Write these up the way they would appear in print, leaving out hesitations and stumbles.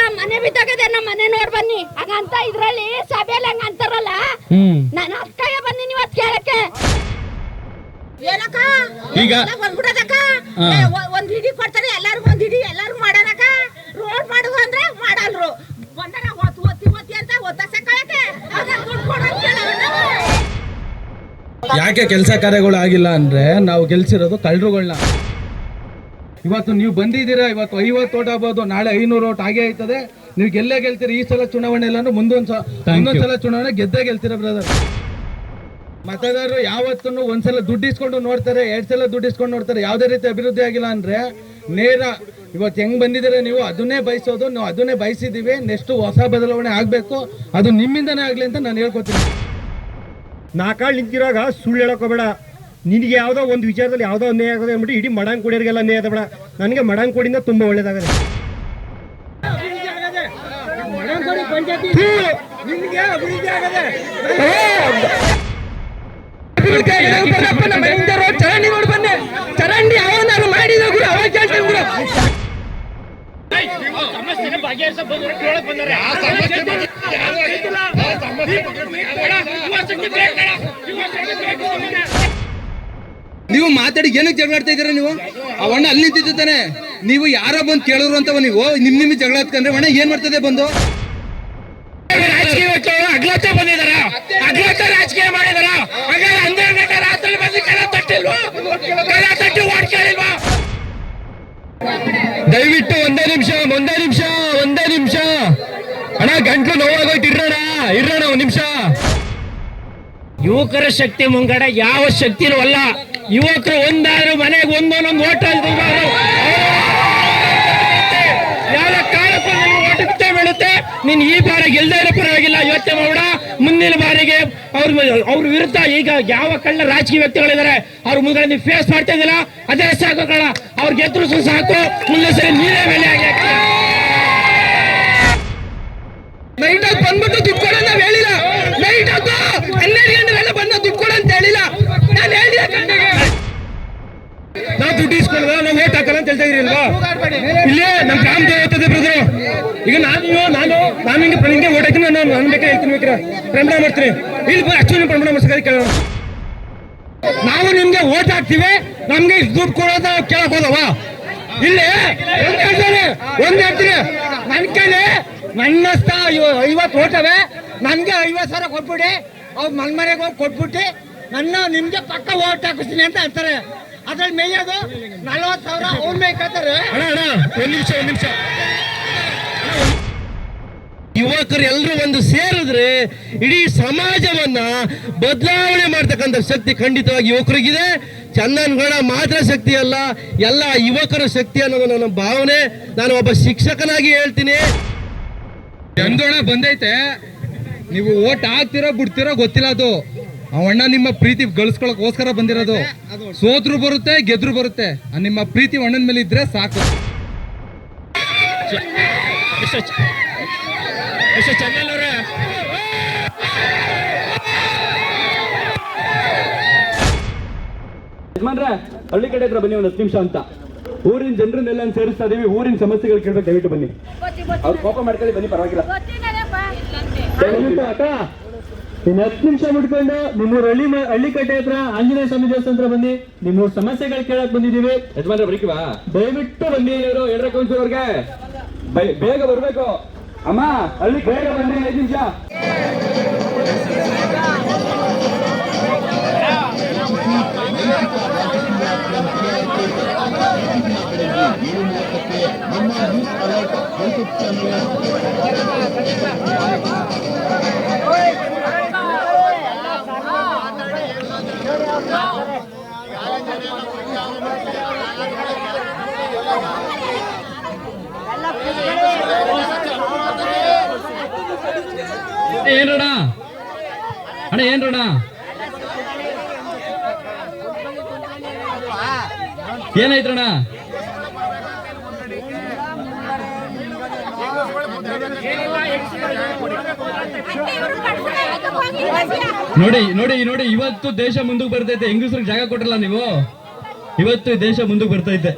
ನಮ್ಮ ಮನೆ ಬಿದ್ದಾಗದೆ ನಮ್ಮ ಮನೆ ನೋಡ್ ಬನ್ನಿ ಹಂಗಂತ ಇದ್ರಲ್ಲಿ ಸಭೆಯಲ್ಲಿ ಹಂಗ ಅಂತಾರಲ್ಲ ನಾನು ಅಕ್ಕಯ್ಯ ಬಂದಿನಿ ಇವತ್ತು ಕೇಳಕ್ಕೆ ಏನಕ್ಕ ಈಗ ಬಂದ್ಬಿಡದಕ್ಕ ಒಂದ್ ಹಿಡಿ ಕೊಡ್ತಾರೆ ಎಲ್ಲಾರ್ಗು ಒಂದ್ ಹಿಡಿ ಎಲ್ಲಾರ್ಗು ಮಾಡೋಣಕ್ಕ ರೋಡ್ ಮಾಡುವ ಅಂದ್ರೆ ಮಾಡಲ್ರು ಬಂದಾಗ ಒತ್ತಿ ಅಂತ ಒತ್ತಸಕ್ಕೆ ಯಾಕೆ ಕೆಲಸ ಕಾರ್ಯಗಳು ಆಗಿಲ್ಲ ಅಂದ್ರೆ ನಾವು ಗೆಲ್ಸಿರೋದು ಕಳ್ಳರುಗಳನ್ನ. ಇವತ್ತು ನೀವು ಬಂದಿದ್ದೀರಾ, ಇವತ್ತು 50 ಓಟ್ ಆಗ್ಬೋದು, ನಾಳೆ 500 ಓಟ್ ಆಗೇ ಆಯ್ತದೆ. ನೀವು ಗೆಲ್ಲೇ ಗೆಲ್ತೀರಿ. ಈ ಸಲ ಚುನಾವಣೆ ಇಲ್ಲ ಅಂದ್ರೆ ಮುಂದೊಂದ್ಸಲ ಚುನಾವಣೆ ಗೆದ್ದೇ ಗೆಲ್ತೀರ ಬ್ರದರ್. ಮತದಾರರು ಯಾವತ್ತೂ ಒಂದ್ಸಲ ದುಡ್ಡು ಇಸ್ಕೊಂಡು ನೋಡ್ತಾರೆ, 2 ಸಲ ದುಡ್ಡು ಇಸ್ಕೊಂಡು ನೋಡ್ತಾರೆ. ಯಾವುದೇ ರೀತಿ ಅಭಿವೃದ್ಧಿ ಆಗಿಲ್ಲ ಅಂದ್ರೆ ನೇರ ಇವತ್ತು ಹೆಂಗ್ ಬಂದಿದ್ದೀರಾ ನೀವು ಅದನ್ನೇ ಬಯಸೋದು, ನಾವು ಅದನ್ನೇ ಬಯಸಿದ್ದೀವಿ. ನೆಕ್ಸ್ಟ್ ಹೊಸ ಬದಲಾವಣೆ ಆಗ್ಬೇಕು, ಅದು ನಿಮ್ಮಿಂದನೇ ಆಗ್ಲಿ ಅಂತ ನಾನು ಹೇಳ್ಕೊತೀನಿ. ನಾಕಾಳು ನಿಂತಿರುವಾಗ ಸುಳ್ಳು ಹೇಳೋಕೋಬೇಡ. ನಿನಗೆ ಯಾವುದೋ ಒಂದು ವಿಚಾರದಲ್ಲಿ ಯಾವುದೋ ಅನ್ಯಾಯ ಆಗೋದು ಅಂದ್ಬಿಟ್ಟು ಇಡೀ ಮಡಂಗ್ ಕೊಡಿಯೋರಿಗೆಲ್ಲ ಅನ್ಯಾಯ ಆದ ಬೇಡ. ನನಗೆ ಮಡಂಗ್ ಕೊಡಿಂದ ತುಂಬ ಒಳ್ಳೇದಾಗದೆ. ಚರಂಡಿ ನೋಡಿ ಬನ್ನಿ, ಚರಂಡಿ ಅವನಾರು ಮಾಡಿದ ಗುರು ಅವಾಗ ಕೇಳ್ತೇನೆ ಗುರು. ನೀವು ಮಾತಾಡಿ ಏನಕ್ಕೆ ಜಗಳಾಡ್ತಾ ಇದ್ದೀರಾ? ನೀವು ಅವಣ್ಣ ಅಲ್ಲಿ ನಿಂತಿದ್ದು ತಾನೆ, ನೀವು ಯಾರ ಬಂದು ಕೇಳಿದ್ರು ಅಂತವ ನೀವು ನಿಮ್ ಜಗಳ ಹತ್ಕೊಂಡ್ರೆ ಅಣ್ಣ ಏನ್ ಮಾಡ್ತದೆ ಬಂದು ಅಗ್ಲತೆ ಬಂದಿದಾರ, ಅಗ್ಲತೆ ರಾಜಕೀಯ ಮಾಡಿದಾರ. ರಾತ್ರಿ ಬಂದು ಕಲ ತಟ್ಟಿಲ್ವಾ, ಕಲ ತಟ್ಟಿ ಓಟ್ ಕೇಳಿಲ್ವಾ? ದಯವಿಟ್ಟು ಒಂದೇ ನಿಮಿಷ ಅಣ್ಣ, ಗಂಟ್ಲು ನೋವಾಗೋಯ್ತು. ಇರೋಣ ಒಂದ್ ನಿಮಿಷ. ಯುವಕರ ಶಕ್ತಿ ಮುಂಗಡ ಯಾವ ಶಕ್ತಿನೂ ಅಲ್ಲ. ಯುವಕರು ಒಂದಾದ್ರೂ ಮನೆಗೆ ಒಂದೊಂದೊಂದು ಓಟ್ ಯಾವ ಕಾಲಕ್ಕೂ ಓಟಕ್ಕೆ ಬೀಳುತ್ತೆ. ನೀನ್ ಈ ಬಾರಿ ಗೆಲ್ದೇ ಇರೋ ಪರವಾಗಿಲ್ಲ, ಯೋಚನೆ ಮಾಡ. ಮುಂದಿನ ಬಾರಿಗೆ ಅವ್ರ ವಿರುದ್ಧ ಈಗ ಯಾವ ಕಳ್ಳ ರಾಜಕೀಯ ವ್ಯಕ್ತಿಗಳಿದ್ದಾರೆ ಅವ್ರ ಮುಂದೆ ನೀವು ಫೇಸ್ ಮಾಡ್ತಾ ಇದ್ದೀರಾ, ಅದೇ ಸಾಕು ಕಳ್ಳ. ಅವ್ರ ಗೆದ್ರು ಸಾಕು, ಮುಂದೆ ಸರಿ ನೀವೇ ಮೇಲೆ ಆಗಿ ನೈಟ್ ಆಗಿ ಬಂದ್ಬಿಟ್ಟು ದುಡ್ಡು ಕೊಡ ನಾವ್ ಹೇಳಿಲ್ಲ. ನೈಟ್ ಆಗ 12 ಗಂಟೆಗೆಲ್ಲ ಬಂದ ದುಡ್ಡು ಕೊಡ ಅಂತ ಹೇಳಿಲ್ಲ. ನಾನು ಹೇಳಿದ ನಾವು ದುಡ್ಡು ಇಸ್ಕೊಳ್ಳೋದ, ನಾವು ಓಟ್ ಹಾಕಲ್ಲ ಅಂತ ಹೇಳ್ತಾ ಇದ್ರಿಲ್ವಾ? ಇಲ್ಲೇ ನಮ್ ಗ್ರಾಮ ದೇವತೆ ಬ್ರದರು. ಈಗ ನಾನು ಹಿಂಗೆ ಓಟ್ ಹಾಕಿ ನಾನು ಬೇಕಾದ್ರೆ ಹೇಳ್ತೀನಿ, ಬೇಕಾರೆ ಪ್ರಮಾಣ ಮಾಡ್ತೀನಿ. ಇಲ್ಲಿ ಅಷ್ಟು ಪ್ರಮಾಣ ಮಾಡ್ಸಕ್ಕೆ ಕೇಳೋಣ. ನಾವು ನಿಮ್ಗೆ ಓಟ್ ಹಾಕ್ತಿವಿ, ನಮ್ಗೆ ದುಡ್ಡು ಕೊಡೋದ ಕೇಳಕ್ ಹೋದವ? ಇಲ್ಲಿ ಒಂದ್ ಹೇಳ್ತೀನಿ, ನನ್ ಕೈಲಿ ನನ್ನ 50 ಓಟವೆ, ನನ್ಗೆ 50,000 ಕೊಟ್ಬಿಡಿ. ಅವ್ರು ಮನೆಗೆ ಹೋಗಿ ಕೊಟ್ಬಿಟ್ಟು ನಿಮ್ಗೆ ಪಕ್ಕ ಓಟ್ ಹಾಕಿಸ್ತೀನಿ ಅಂತ ಹೇಳ್ತಾರೆ. ಅದ್ರಲ್ಲಿ ಮೇಯೋದು 40,000 ಅವ್ರ ಮೇಲೆ ಕೇಳ್ತಾರೆ. ಒಂದ್ ನಿಮಿಷ. ಯುವಕರು ಎಲ್ಲರೂ ಒಂದು ಸೇರಿದ್ರೆ ಇಡೀ ಸಮಾಜವನ್ನ ಬದಲಾವಣೆ ಮಾಡ್ತಕ್ಕಂಥ ಶಕ್ತಿ ಖಂಡಿತವಾಗಿ ಯುವಕರಿಗಿದೆ. ಚಂದನಗೌಡ ಮಾತ್ರ ಶಕ್ತಿ ಅಲ್ಲ, ಎಲ್ಲ ಯುವಕರ ಶಕ್ತಿ ಅನ್ನೋದು ನನ್ನ ಭಾವನೆ. ನಾನು ಒಬ್ಬ ಶಿಕ್ಷಕನಾಗಿ ಹೇಳ್ತೀನಿ. ಚಂದೋಣ ಬಂದೈತೆ, ನೀವು ಓಟ್ ಹಾಕ್ತಿರೋ ಬಿಡ್ತಿರೋ ಗೊತ್ತಿಲ್ಲ. ಅದು ಅವಣ್ಣ ನಿಮ್ಮ ಪ್ರೀತಿ ಗಳಿಸ್ಕೊಳಕ್ಕೋಸ್ಕರ ಬಂದಿರೋದು. ಸೋತ್ರು ಬರುತ್ತೆ, ಗೆದ್ರು ಬರುತ್ತೆ. ನಿಮ್ಮ ಪ್ರೀತಿ ಅಣ್ಣನ ಮೇಲೆ ಇದ್ರೆ ಸಾಕು. ಯಜಮಾನ್ರೆ, ಹಳ್ಳಿ ಕಡೆ ಹತ್ರ ಬನ್ನಿ, ಒಂದು 10 ನಿಮಿಷ ಅಂತ. ಊರಿನ ಜನರನ್ನೆಲ್ಲ ಸೇರಿಸ್ತಾ ಇದೀವಿ. ಊರಿನ ಸಮಸ್ಯೆಗಳು ಕೇಳ್ಬೇಕು, ದಯವಿಟ್ಟು ಬನ್ನಿ. ಅವ್ರು ಕೋಪ ಮಾಡ್ಕೊಳ್ಳಿ, ಬನ್ನಿ, ಪರವಾಗಿಲ್ಲ. ಅಕ್ಕ, ಇನ್ನು 10 ನಿಮಿಷ ಬಿಟ್ಕೊಂಡು ನಿಮ್ಮೂರು ಹಳ್ಳಿ ಕಟ್ಟೆ ಹತ್ರ ಆಂಜನೇಯ ಸ್ವಾಮಿ ದೇವಸ್ಥಾನ ಹತ್ರ ಬನ್ನಿ. ನಿಮ್ಮೂರು ಸಮಸ್ಯೆಗಳು ಕೇಳಕ್ ಬಂದಿದೀವಿ. ಯಜಮಾನ್ರೆ ಬರೀಕಿವಾ? ದಯವಿಟ್ಟು ಬನ್ನಿ. ಹೇಳ್ರೆ ಕೌನ್ಸಿಲರ್ಗೆ ಬೇಗ ಬರ್ಬೇಕು. ಅಮ್ಮ, ಹಳ್ಳಿ ಬೇಗ ಬನ್ನಿ, 5 ನಿಮಿಷ. ಏನ್ರಣ ಅಣ್ಣ, ಏನ್ರಣ ಏನಾಯ್ತ್ರಣ್ಣ? ನೋಡಿ ಇವತ್ತು ದೇಶ ಮುಂದಕ್ಕೆ ಬರ್ತೈತೆ. ಹೆಂಗಸ್ರಿಗೆ ಜಾಗ ಕೊಟ್ಟಿಲ್ಲ ನೀವು, ಇವತ್ತು ದೇಶ ಮುಂದಕ್ಕೆ ಬರ್ತೈತೆ.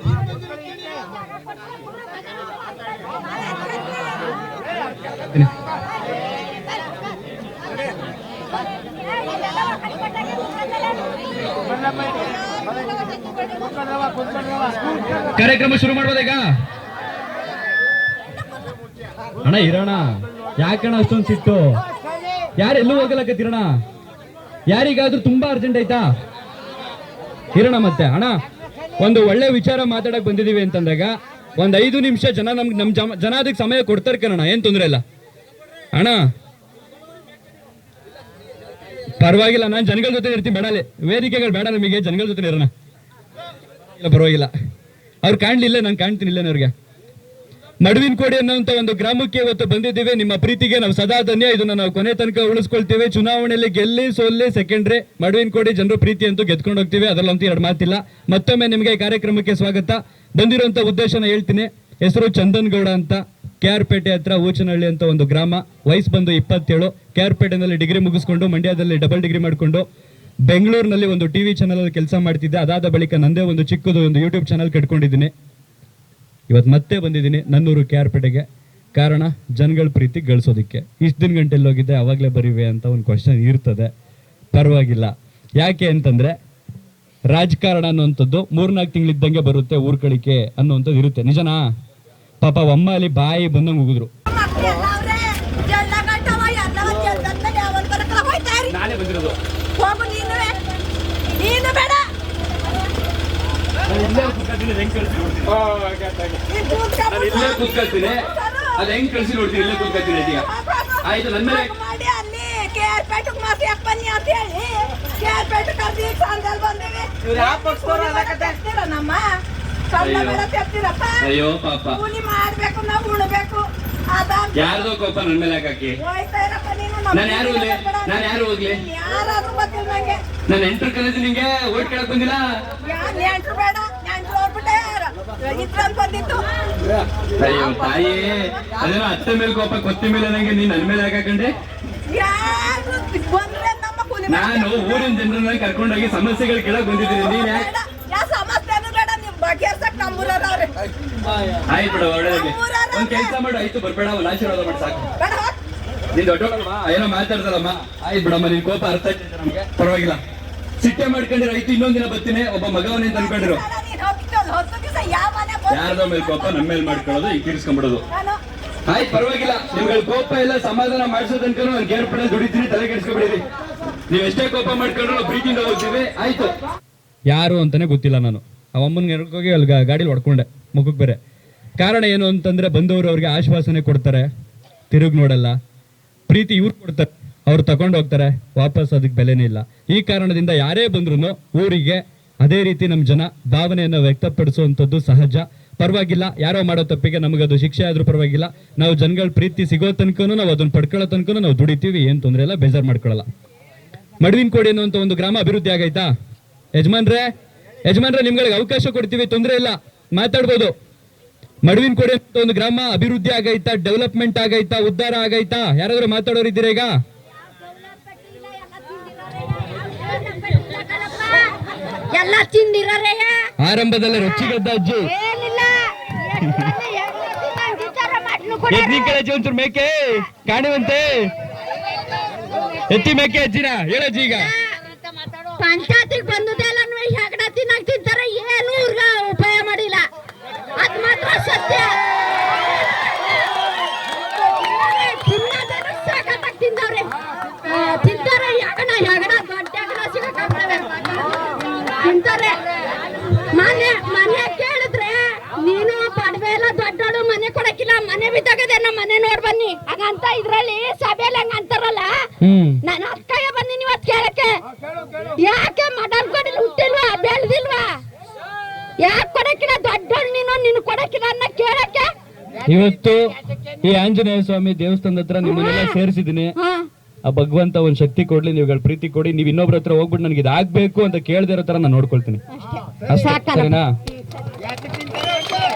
ಕಾರ್ಯಕ್ರಮ ಶುರು ಮಾಡ್ಬೋದ ಈಗ? ಅಣ್ಣ ಇರೋಣ, ಯಾಕಣ್ಣ ಅಷ್ಟೊಂದು ಸಿಟ್ಟು? ಯಾರೆಲ್ಲೂ ಹೋಗಲಕತ್ತಿರಣ? ಯಾರಿಗಾದ್ರೂ ತುಂಬಾ ಅರ್ಜೆಂಟ್ ಆಯ್ತಾ? ಇರೋಣ ಮತ್ತೆ. ಅಣ್ಣ ಒಂದು ಒಳ್ಳೆ ವಿಚಾರ ಮಾತಾಡಕ್ ಬಂದಿದೀವಿ ಅಂತಂದಾಗ ಒಂದ್ 5 ನಿಮಿಷ ಜನ ನಮ್ ಜನ ಅದಕ್ಕೆ ಸಮಯ ಕೊಡ್ತಾರೆ ಕಣ, ಏನ್ ತೊಂದ್ರೆ ಇಲ್ಲ ಅಣ್ಣ. ಪರವಾಗಿಲ್ಲ, ನಾನು ಜನಗಳ ಜೊತೆ ಇರ್ತೀನಿ, ಬೇಡ ವೇದಿಕೆಗಳು ಬೇಡ ನಮಗೆ, ಜನಗಳ ಜೊತೆ ಇರೋಣ. ಇಲ್ಲ ಪರವಾಗಿಲ್ಲ, ಅವ್ರು ಕಾಣ್ಲಿಲ್ಲ, ನಾನು ಕಾಣ್ತೀನಿ ಇಲ್ಲೇನೆ ಅವ್ರಿಗೆ. ಮಡುವಿನಕೋಡಿ ಅನ್ನೋಂಥ ಒಂದು ಗ್ರಾಮಕ್ಕೆ ಇವತ್ತು ಬಂದಿದ್ದೀವಿ. ನಿಮ್ಮ ಪ್ರೀತಿಗೆ ನಾವು ಸದಾ ಧನ್ಯ. ಇದನ್ನ ನಾವು ಕೊನೆ ತನಕ ಉಳಿಸ್ಕೊಳ್ತೀವಿ. ಚುನಾವಣೆಯಲ್ಲಿ ಗೆಲ್ಲಿ ಸೋಲ್ಲಿ ಸೆಕೆಂಡ್ರಿ, ಮಡುವಿನಕೋಡಿ ಜನರು ಪ್ರೀತಿ ಅಂತೂ ಗೆದ್ಕೊಂಡು ಹೋಗ್ತೀವಿ, ಅದರಲ್ಲಂತೂ 2 ಮಾತಿಲ್ಲ. ಮತ್ತೊಮ್ಮೆ ನಿಮಗೆ ಈ ಕಾರ್ಯಕ್ರಮಕ್ಕೆ ಸ್ವಾಗತ. ಬಂದಿರುವಂತ ಉದ್ದೇಶನ ಹೇಳ್ತೀನಿ. ಹೆಸರು ಚಂದನ್ ಗೌಡ ಅಂತ, KR ಪೇಟೆ ಹತ್ರ ಊಚನಹಳ್ಳಿ ಅಂತ ಒಂದು ಗ್ರಾಮ. ವಯಸ್ಸು ಬಂದು 27. KR ಪೇಟೆನಲ್ಲಿ ಡಿಗ್ರಿ ಮುಗಿಸ್ಕೊಂಡು ಮಂಡ್ಯದಲ್ಲಿ ಡಬಲ್ ಡಿಗ್ರಿ ಮಾಡಿಕೊಂಡು ಬೆಂಗಳೂರಿನಲ್ಲಿ ಒಂದು TV ಚಾನಲ್ ಅಲ್ಲಿ ಕೆಲಸ ಮಾಡ್ತಿದ್ದೆ. ಅದಾದ ಬಳಿಕ ನಂದೇ ಒಂದು ಚಿಕ್ಕದು ಒಂದು ಯೂಟ್ಯೂಬ್ ಚಾನಲ್ ಕಟ್ಕೊಂಡಿದ್ದೀನಿ. ಇವತ್ತು ಮತ್ತೆ ಬಂದಿದ್ದೀನಿ ನನ್ನೂರು KR ಪೇಟೆಗೆ. ಕಾರಣ ಜನಗಳ ಪ್ರೀತಿ ಗಳಿಸೋದಕ್ಕೆ. ಇಷ್ಟು ದಿನ ಗಂಟೆಲ್ಲಿ ಹೋಗಿದ್ದೆ, ಅವಾಗಲೇ ಬರೀವೆ ಅಂತ ಒಂದು ಕ್ವಶನ್ ಇರ್ತದೆ. ಪರವಾಗಿಲ್ಲ, ಯಾಕೆ ಅಂತಂದ್ರೆ ರಾಜಕಾರಣ ಅನ್ನುವಂಥದ್ದು 3-4 ತಿಂಗಳಿದ್ದಂಗೆ ಬರುತ್ತೆ, ಊರ್ ಕಳಿಕೆ ಅನ್ನುವಂಥದ್ದು ಇರುತ್ತೆ. ನಿಜನಾ? ಪಾಪ ಅಮ್ಮ ಅಲ್ಲಿ ಬಾಯಿ ಬಂದಂಗೆ ಹೋಗಿದ್ರು. ನಾನೇ ಬಂದಿರೋದು. ಇಲ್ಲೇ ಕೂತ್ಕೊಳ್ತೀನಿ, ಅದು ಹೆಂಗ್ ಕಳ್ಸಿ ನೋಡ್ತೀನಿ. ಇಲ್ಲೇ ಕೂತ್ಕೊಳ್ತೀನಿ ಈಗ. ಆಯ್ತು, ನನ್ನ ಮೇಲೆ ಅಯ್ಯೋ ಪಾಪ, ಯಾರ್ದೋ ಕೋಪ ನನ್ನ ಮೇಲೆ ಹಾಕಿ. ನಾನು ಯಾರು ಹೋಗ್ಲಿ? ನಾನು ಎಂಟ್ರು ಕಲಿತು ನಿಂಗೆ ಓಟ್ ಕೇಳಕ್ ಬಂದಿಲ್ಲ. ಅಯ್ಯೋ ತಾಯಿ, ಅದೇನೋ ಅತ್ತೆ ಮೇಲೆ ಕೋಪ, ಕೊತ್ತಿ ಮೇಲೆ ನಂಗೆ ನೀನ್ ನನ್ನ ಮೇಲೆ ಹಾಕಂಡೆ. ನಾನು ಊರಿನ ಜನರನ್ನ ಕರ್ಕೊಂಡೋಗಿ ಸಮಸ್ಯೆಗಳು ಕೇಳಕ್ ಬಂದಿದ್ದೀನಿ. ನೀನ್ ಆಯ್ತು ಬಿಡ, ಒಳ್ಳೆದಾಗಿ ಒಂದ್ ಕೆಲಸ ಮಾಡು. ಆಯ್ತು, ಬರ್ಬೇಡ, ಒಂದು ಆಶೀರ್ವಾದ ಮಾಡಿ ಸಾಕು. ನೀನ್ ದೊಡ್ಡವಳಮ್ಮ, ಏನೋ ಮಾತಾಡ್ದಲ್ಲಮ್ಮ. ಆಯ್ತು ಬಿಡಮ್ಮ, ನಿನ್ ಕೋಪ ಅರ್ಥ ಆಯ್ತು ನಮ್ಗೆ, ಪರವಾಗಿಲ್ಲ. ಸಿಟ್ಟೆ ಮಾಡ್ಕೊಂಡಿರೋ ಆಯ್ತು, ಇನ್ನೊಂದ್ ದಿನ ಬರ್ತೀನಿ. ಒಬ್ಬ ಮಗವನೇ ತಂದ್ಕೊಂಡಿರೋ, ಯಾರ್ದೋ ಮೇಲೆ ಕೋಪ ನಮ್ಮ ಮೇಲೆ ಮಾಡ್ಕೊಳ್ಳೋದು, ಈಗ ತೀರ್ಸ್ಕೊಂಡ್ಬಿಡೋದು. ಆಯ್ತು ಪರವಾಗಿಲ್ಲ, ನಿಮ್ಗಳ ಕೋಪ ಎಲ್ಲ ಸಮಾಧಾನ ಮಾಡಿಸೋ ತನಕ ನಾನು KR ಪೇಟೆ ದುಡಿತೀನಿ, ತಲೆ ಕೆಡಿಸ್ಕೊಬಿಡಿರಿ. ನೀವ್ ಎಷ್ಟೇ ಕೋಪ ಮಾಡ್ಕೊಂಡ್ರು ನಾವು ಪ್ರೀತಿಯಿಂದ ಹೋಗ್ತೀವಿ. ಆಯ್ತು. ಯಾರು ಅಂತಾನೆ ಗೊತ್ತಿಲ್ಲ. ನಾನು ಅವಮ್ಮನ ಹೋಗಿ ಅಲ್ಲಿ ಗಾಡಿಲಿ ಹೊಡ್ಕೊಂಡೆ, ಮುಖಕ್ಕೆ ಬೇರೆ. ಕಾರಣ ಏನು ಅಂತಂದ್ರೆ, ಬಂದವರು ಅವ್ರಿಗೆ ಆಶ್ವಾಸನೆ ಕೊಡ್ತಾರೆ, ತಿರುಗಿ ನೋಡಲ್ಲ. ಪ್ರೀತಿ ಇವ್ರು ಕೊಡ್ತಾರೆ, ಅವ್ರು ತಗೊಂಡು ಹೋಗ್ತಾರೆ, ವಾಪಸ್ ಅದಕ್ಕೆ ಬೆಲೆನೇ ಇಲ್ಲ. ಈ ಕಾರಣದಿಂದ ಯಾರೇ ಬಂದ್ರು ಊರಿಗೆ ಅದೇ ರೀತಿ ನಮ್ಮ ಜನ ಭಾವನೆಯನ್ನು ವ್ಯಕ್ತಪಡಿಸುವಂಥದ್ದು ಸಹಜ. ಪರವಾಗಿಲ್ಲ, ಯಾರೋ ಮಾಡೋ ತಪ್ಪಿಗೆ ನಮಗದು ಶಿಕ್ಷೆ ಆದ್ರೂ ಪರವಾಗಿಲ್ಲ. ನಾವು ಜನಗಳ ಪ್ರೀತಿ ಸಿಗೋ ತನಕನೂ, ನಾವು ಅದನ್ನ ಪಡ್ಕೊಳ್ಳೋ ತನಕನೂ ನಾವು ದುಡಿತೀವಿ, ಏನ್ ತೊಂದರೆ ಇಲ್ಲ, ಬೇಜಾರು ಮಾಡ್ಕೊಳ್ಳಲ್ಲ. ಮಡುವಿನಕೋಡಿ ಅನ್ನುವಂಥ ಒಂದು ಗ್ರಾಮ ಅಭಿವೃದ್ಧಿ ಆಗೈತಾ? ಯಜಮಾನ್ರೆ ನಿಮ್ಗಳಿಗೆ ಅವಕಾಶ ಕೊಡ್ತೀವಿ, ತೊಂದರೆ ಇಲ್ಲ, ಮಾತಾಡ್ಬೋದು. ಮಡುವಿನಕೋಡಿ ಅಂತ ಒಂದು ಗ್ರಾಮ ಅಭಿವೃದ್ಧಿ ಆಗೈತಾ? ಡೆವಲಪ್ಮೆಂಟ್ ಆಗೈತಾ? ಉದ್ಧಾರ ಆಗೈತಾ? ಯಾರಾದ್ರೂ ಮಾತಾಡೋರು ಇದ್ದೀರಾ ಈಗ? ಎಲ್ಲ ತಿಂದಿರೇ ಆರಂಭದಲ್ಲಿ ರೊಚ್ಚಿಗದ್ದ ಅಜ್ಜಿ ಒಂಚೂರು ಮೇಕೆ ಕಾಣುವಂತೆ ಎತ್ತಿ ಮೇಕೆ ಅಜ್ಜಿನ ಹೇಳಜ್ಜಿ. ಈಗ ಪಂಚಾಯತಿಗೆ ಬಂದದೆಲ್ಲ ಹೆಗಡ ತಿನ್ನಾಕ್ ತಿಂತಾರೆ, ಏನು ಇವ್ರಿಗ ಉಪಾಯ ಮಾಡಿಲ್ಲ. ಅದ್ ಮಾತ್ರ ಸತ್ಯ. ತಿನ್ನೋದೇನು ಸಾಕಾಗಿ ತಿಂದವ್ರೆ, ತಿಂತಾರೆ. ಹೆಗಡ ದೊಡ್ಡ ಹೆಗಡ ಸಿಗಕ್ಕೆ ತಿಂತಾರೆ. ಮನೆ ಕೇಳಿದ್ರೆ ನೀನು ಪಡ್ವೆ ಎಲ್ಲ ದೊಡ್ಡೋಳು, ಮನೆ ಕೊಡಕ್ಕಿಲ್ಲ, ಮನೆ ಬಿದ್ದಾಗದೆ ನಮ್ಮ ಮನೆ ನೋಡ್ ಬನ್ನಿ ಹಂಗಂತ ಇದ್ರಲ್ಲಿ ಸಭೆಯಲ್ಲಿ ಹಂಗ ಅಂತಾರಲ್ಲ. ನಾನು ಅಕ್ಕಯ್ಯ ಬನ್ನಿ ಇವತ್ತು ಕೇಳಕ್ಕೆ. ಯಾಕೆ ಮಡಲ್ ಕೊಡಿಲ್ ಹುಟ್ಟಿಲ್ವಾ, ಬೆಳೆದಿಲ್ವಾ? ಯಾಕೆ ಕೊಡಕ್ಕಿಲ್ಲ ದೊಡ್ಡೋಳು ನೀನು ಕೊಡಕ್ಕಿಲ್ಲ ಅನ್ನ ಕೇಳಕ್ಕೆ. ಇವತ್ತು ಈ ಆಂಜನೇಯ ಸ್ವಾಮಿ ದೇವಸ್ಥಾನದ ಹತ್ರ ನಿಮ್ಮನ್ನೆಲ್ಲ ಸೇರಿಸಿದೀನಿ. ಆ ಭಗವಂತ ಒಂದ್ ಶಕ್ತಿ ಕೊಡ್ಲಿ, ನೀವುಗಳ ಪ್ರೀತಿ ಕೊಡಿ. ನೀವ್ ಇನ್ನೊಬ್ರ ಹತ್ರ ಹೋಗ್ಬಿಟ್ಟು ನನಗೆ ಇದಾಗಬೇಕು ಅಂತ ಕೇಳದೇ ಇರೋ ತರ ನಾನು ನೋಡ್ಕೊಳ್ತೀನಿ. ಸರಿನಾ?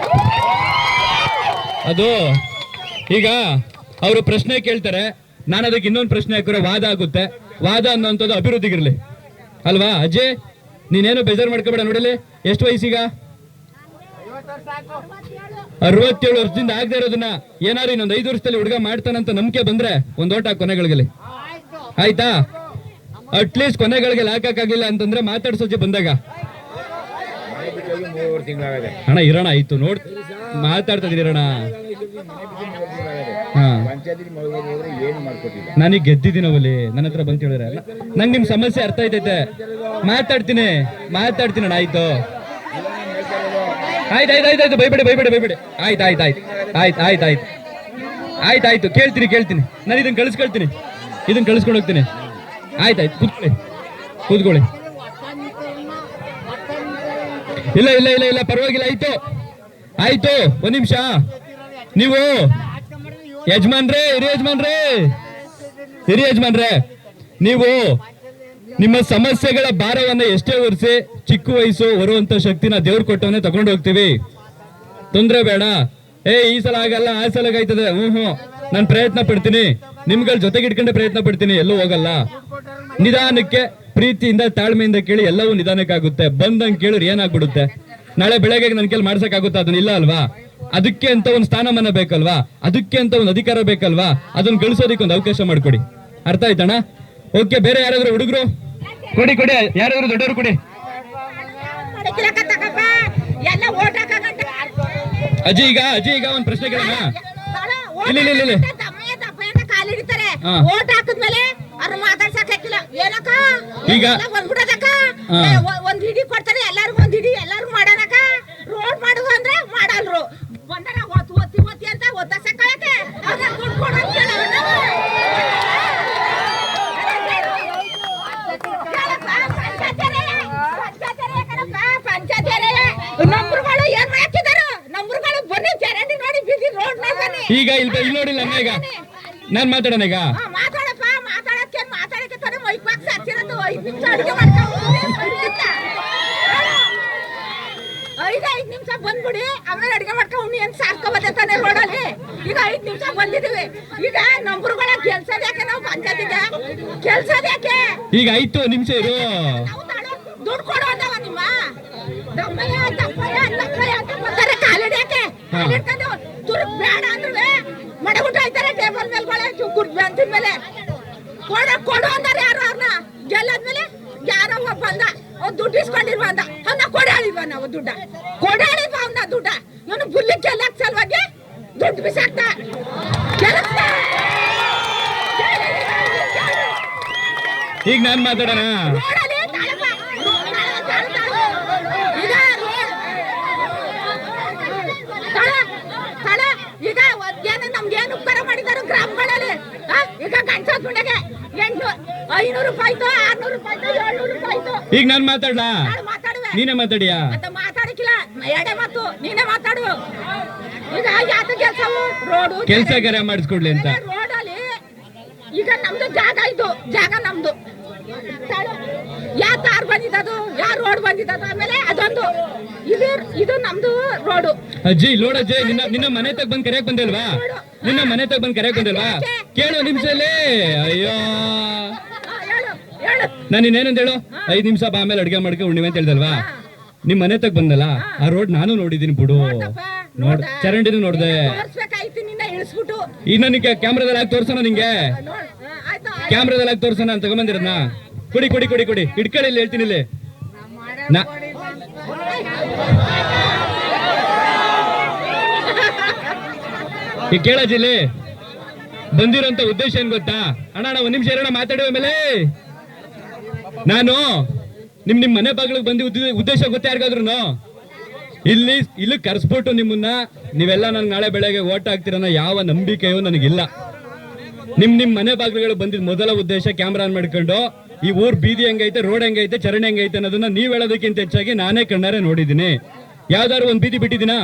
ಅದು ಈಗ ಅವರು ಪ್ರಶ್ನೆ ಕೇಳ್ತಾರೆ, ನಾನು ಅದಕ್ಕೆ ಇನ್ನೊಂದು ಪ್ರಶ್ನೆ ಹಾಕಿದ್ರೆ ವಾದ ಆಗುತ್ತೆ. ವಾದ ಅನ್ನೋಂಥದ್ದು ಅಭಿವೃದ್ಧಿಗಿರ್ಲಿ ಅಲ್ವಾ? ಅಜಯ್, ನೀನೇನು ಬೇಜಾರು ಮಾಡ್ಕೋಬೇಡ. ನೋಡಲಿ, ಎಷ್ಟು ವಯಸ್ಸೀಗ? 67 ವರ್ಷದಿಂದ ಆಗದೆ ಇರೋದನ್ನ ಏನಾದ್ರು ಇನ್ನೊಂದು 5 ವರ್ಷದಲ್ಲಿ ಹುಡುಗ ಮಾಡ್ತಾನಂತ ನಂಬಿಕೆ ಬಂದ್ರೆ ಒಂದ್ ಓಟ ಕೊನೆಗಳಿಗೆ. ಆಯ್ತಾ? ಅಟ್ಲೀಸ್ಟ್ ಕೊನೆಗಳಿಗೆ ಹಾಕಕ್ಕಾಗಿಲ್ಲ ಅಂತಂದ್ರೆ ಮಾತಾಡ್ಸೋಜೆ ಬಂದಾಗ ಅಣ್ಣ ಇರೋಣ ಆಯ್ತು ನೋಡ್ ಮಾತಾಡ್ತಾ ಇದೀರಣ್ಣ. ನನಗೆ ಗೆದ್ದಿದ್ದೀನವಲ್ಲಿ ನನ್ನ ಹತ್ರ ಬಂತ ಹೇಳಿದ್ರೆ ನಂಗೆ ನಿಮ್ ಸಮಸ್ಯೆ ಅರ್ಥ ಆಯ್ತೈತೆ. ಮಾತಾಡ್ತೀನಿ ಅಣ್ಣ ಆಯ್ತು. ಆಯ್ತು ಬೈಬೇಡಿ ಆಯ್ತು ಕೇಳ್ತೀನಿ ನಾನು ಇದನ್ನ ಕಳಿಸ್ಕೊಂಡು ಹೋಗ್ತೀನಿ. ಆಯ್ತಾಯ್ತು ಕೂತ್ಕೊಳ್ಳಿ. ಇಲ್ಲ ಪರವಾಗಿಲ್ಲ. ಆಯ್ತು ಒಂದ್ ನಿಮಿಷ. ನೀವು ಹಿರಿಯ ಯಜಮಾನ್ರೆ ನೀವು ನಿಮ್ಮ ಸಮಸ್ಯೆಗಳ ಭಾರವನ್ನ ಎಷ್ಟೇ ಹೊರಿಸಿ ಚಿಕ್ಕ ವಯಸ್ಸು ಹೊರುವಂತ ಶಕ್ತಿನ ದೇವ್ರು ಕೊಟ್ಟವನ್ನೇ ತಗೊಂಡು ಹೋಗ್ತೀವಿ. ತೊಂದ್ರೆ ಬೇಡ. ಈ ಸಲ ಆಗಲ್ಲ ಆ ಸಲ ಆಯ್ತದೆ. ನಾನು ಪ್ರಯತ್ನ ಪಡ್ತೀನಿ, ನಿಮ್ಗಳ ಜೊತೆಗೆ ಇಟ್ಕೊಂಡೆ ಪ್ರಯತ್ನ ಪಡ್ತೀನಿ, ಎಲ್ಲೂ ಹೋಗಲ್ಲ. ನಿಧಾನಕ್ಕೆ ಪ್ರೀತಿಯಿಂದ ತಾಳ್ಮೆಯಿಂದ ಕೇಳಿ ಎಲ್ಲವೂ ನಿಧಾನಕ್ಕಾಗುತ್ತೆ. ಬಂದಂಗೆ ಕೇಳಿದ್ರೆ ಏನಾಗ್ಬಿಡುತ್ತೆ? ನಾಳೆ ಬೆಳಗ್ಗೆ ನನ್ನ ಕೇಳಿ ಮಾಡ್ಸಕ್ಕಾಗುತ್ತೆ? ಅದನ್ನ ಇಲ್ಲ ಅಲ್ವಾ? ಅದಕ್ಕೆ ಅಂತ ಒಂದು ಸ್ಥಾನಮಾನ ಬೇಕಲ್ವಾ? ಅದಕ್ಕೆ ಅಂತ ಒಂದು ಅಧಿಕಾರ ಬೇಕಲ್ವಾ? ಅದನ್ನ ಗಳಿಸೋದಕ್ಕೆ ಒಂದು ಅವಕಾಶ ಮಾಡ್ಕೊಡಿ. ಅರ್ಥ ಆಯ್ತಣ್ಣ? ಓಕೆ. ಬೇರೆ ಯಾರಾದ್ರೂ ಹುಡುಗರು ಕೊಡಿ, ಯಾರಾದ್ರೂ ದೊಡ್ಡವರು ಕೊಡಿ. ಅಜ್ಜಿ ಈಗ ಒಂದ್ ಪ್ರಶ್ನೆ ಕೇಳೋಣ. ಇಲ್ಲ ಕಾಲಿಡ್ತಾರೆ ಓಟ್ ಹಾಕಿದ್ಮೇಲೆ ಅವ್ರು ಮಾತಾಡ್ಸಕ್ಕಿಲ್ಲ. ಏನಕ್ಕ ಈಗ ಬಂದ್ಬಿಡದಕ್ಕ ಒಂದ್ ಹಿಡಿ ಕೊಡ್ತಾರೆ ಎಲ್ಲಾರ್ಗು, ಒಂದ್ ಹಿಡಿ ಎಲ್ಲಾರ್ಗು ಮಾಡೋಣಕ್ಕ. ರೋಡ್ ಮಾಡುವ ಅಂದ್ರೆ ಮಾಡಲ್ರು. ಬಂದರ ಒತ್ತಿ ಅಂತ ಒತ್ತಸಕ್ಕೆ ದುಡ್ಡು ಕೊಡೋದು ನಂಬರ್ಗಳು ಏನ್ ಹಾಕಿದಾರ? ನಂಬರ್ಗಳು ಬನ್ನಿ, ಚರಂಡಿ ನೋಡಿ, ಬೀದಿ ರೋಡ್ ಬನ್ನಿ. ಈಗ ಇಲ್ಲಿ ನೋಡಿಲ್ಲ ಈಗ ನಾನ್ ಮಾತಾಡೋಣ. ಈಗ ಮಾತಾಡಪ್ಪ, ಮಾತಾಡಕ್ಕೆ ತಾನೇ ಮೈಕ್ ಬಾಕ್ಸ್ ಹಚ್ಚಿರೋದು. 5 ನಿಮಿಷ ಅಡುಗೆ ಮಾಡ್ಕೊಂಡು 5 ನಿಮಿಷ ಬಂದ್ಬಿಡಿ, ಆಮೇಲೆ ಅಡುಗೆ ಮಾಡ್ಕೊಂಡು ಏನ್ ಸಾರ್ಕೋಬತ್ತೆ ತಾನೆ ರೋಡಲ್ಲಿ. ಈಗ 5 ನಿಮಿಷ ಬಂದಿದೀವಿ. ಈಗ ನಂಬರ್ಗಳ ಕೆಲ್ಸದ ಯಾಕೆ? ನಾವು ಪಂಚಾಯತಿಗೆ ಕೆಲ್ಸದ ಯಾಕೆ? ಈಗ ಆಯ್ತು ನಿಮಿಷ ಇರು. ದುಡ್ಡು ಕೊಡೋ ಅಂದವ ನಿಮ್ಮ ದಪ್ಪಯ್ಯ ಅಂತ ಬರ್ತಾರೆ. ಕಾಲಿಡ್ಯಾಕೆ ಕಾಲಿಡ್ಕೊಂಡು ತುರುಕ್ ಬೇಡ ಅಂದ್ರೆ ಮಡಗುಟ್ಟ ಆಯ್ತಾರೆ. ಟೇಬಲ್ ಮೇಲ್ಗಳೇ ಬೆಂಚಿನ ಮೇಲೆ ಕೊಡು ಅಂದಾರೆ. ಯಾರು ಅವ್ರನ್ನ ಗೆಲ್ಲದ್ಮೇಲೆ ಯಾರೋ ಒಬ್ಬ ಬಂದ, ಅವ್ನು ದುಡ್ಡು ಇಸ್ಕೊಂಡಿಲ್ವ ಅಂದ. ಅವನ್ನ ಕೊಡಾಳಿಲ್ವ? ನಾವು ಕೊಡಾಳಿಲ್ವ ಅವನ್ನ ದುಡ್ಡ? ಇವನು ಬುಲ್ಲಿ ಗೆಲ್ಲಕ್ ಸಲುವಾಗಿ ದುಡ್ಡು ಬಿಸಾಕ್ತ. ಈಗ ನಾನ್ ಮಾತಾಡೋಣ. ಈಗ ಏನು ನಮ್ಗೇನು ಉಪಕಾರ ಮಾಡಿದಾರು ಗ್ರಾಮಗಳಲ್ಲಿ? ಈಗ ಗಂಟೆ ಗುಂಡೆಗೆ 500 ರೂಪಾಯಿ, 600 ರೂಪಾಯಿ, 700 ರೂಪಾಯಿ. ಈಗ ನಾನ್ ಮಾತಾಡ್ಲಾ? ಮಾತಾಡುವೆ. ನೀನೇ ಮಾತಾಡಿಯಾ? ಮಾತಾಡಕ್ಕಿಲ್ಲ, ಎರಡೇ ಮಾತು. ನೀನೇ ಮಾತಾಡು. ಈಗ ಯಾತ ಕೆಲ್ಸವು? ರೋಡು ಕೆಲ್ಸ ಕಾರ್ಯ ಮಾಡಿಸ್ಕೊಡ್ಲಿ ಅಂತ. ರೋಡಲ್ಲಿ ಈಗ ನಮ್ದು ಜಾಗ, ಜಾಗ ನಮ್ದು. ಯಾ ತಾರ್ ಬಂದಿದ್ದು, ಯಾ ರೋಡ್ ಬಂದಿದ್ದು, ಆಮೇಲೆ ಅದೊಂದು ಇದು ನಮ್ದು ರೋಡು. ಅಜ್ಜಿ ನೋಡಜ್ಜಿ, ನಿನ್ನ ಮನೆ ತಗ ಬಂದ್ ಕರೆಯಕ್ ಬಂದಿಲ್ವಾ? ಕೇಳು ನಿಮಿಷಲ್ಲಿ. ಅಯ್ಯೋ ನಾನು ಇನ್ನೇನಂತ ಹೇಳು? 5 ನಿಮಿಷ ಆಮೇಲೆ ಅಡ್ಗೆ ಮಾಡ್ಕೊಂಡು ಉಣ್ಣಿವೆ ಅಂತ ಹೇಳ್ದಲ್ವಾ? ನಿಮ್ ಮನೆ ತಗ ಬಂದಲ್ಲ ಆ ರೋಡ್ ನಾನು ನೋಡಿದೀನಿ ಬಿಡು. ಚರಂಡಿನೂ ನೋಡ್ದೆ. ಈಗ ನನಗೆ ಕ್ಯಾಮ್ರಾದಲ್ಲಿ ಹಾಕಿ ತೋರ್ಸೋಣ. ನಿಂಗೆ ಕ್ಯಾಮ್ರಾದಲ್ಲಿ ಹಾಕಿ ತೋರ್ಸೋಣ ಅಂತ ತಗೊಂಬಂದಿರದ್ನ. ಕೊಡಿ ಇಟ್ಕೊಳ್ಳಿ, ಇಲ್ಲಿ ಹೇಳ್ತೀನಿ. ಇಲ್ಲಿ ಈಗ ಕೇಳಜಿಲ್ಲಿ ಬಂದಿರೋಂತ ಉದ್ದೇಶ ಏನ್ ಗೊತ್ತಾ? ಅಣ್ಣ ಒಂದ್ ನಿಮಿಷ ಇರೋಣ, ಮಾತಾಡುವ ಮೇಲೆ. ನಾನು ನಿಮ್ ಮನೆ ಬಾಗಿಲಿಗೆ ಬಂದಿ ಉದ್ದೇಶ ಗೊತ್ತ ಯಾರಿಗಾದ್ರು? ಇಲ್ಲಿ ಕರ್ಸ್ಬಿಟ್ಟು ನಿಮ್ಮನ್ನ ನೀವೆಲ್ಲ ನನ್ಗೆ ನಾಳೆ ಬೆಳಗ್ಗೆ ಓಟ್ ಹಾಕ್ತಿರೋ ಯಾವ ನಂಬಿಕೆಯೂ ನನಗಿಲ್ಲ. ನಿಮ್ ಮನೆ ಬಾಗಿಲುಗಳು ಬಂದಿದ್ ಮೊದಲ ಉದ್ದೇಶ ಕ್ಯಾಮ್ರಾ ಆನ್ ಮಾಡ್ಕೊಂಡು ಈ ಊರ್ ಬೀದಿ ಹೆಂಗೈತೆ, ರೋಡ್ ಹೆಂಗೈತೆ, ಚರಂಡಿ ಹೆಂಗೈತೆ ಅನ್ನೋದನ್ನ ನೀವ್ ಹೇಳೋದಕ್ಕಿಂತ ಹೆಚ್ಚಾಗಿ ನಾನೇ ಕಣ್ಣಾರೆ ನೋಡಿದ್ದೀನಿ. ಯಾವ್ದಾದ್ರು ಒಂದ್ ಬೀದಿ ಬಿಟ್ಟಿದ್ದೀನಾ?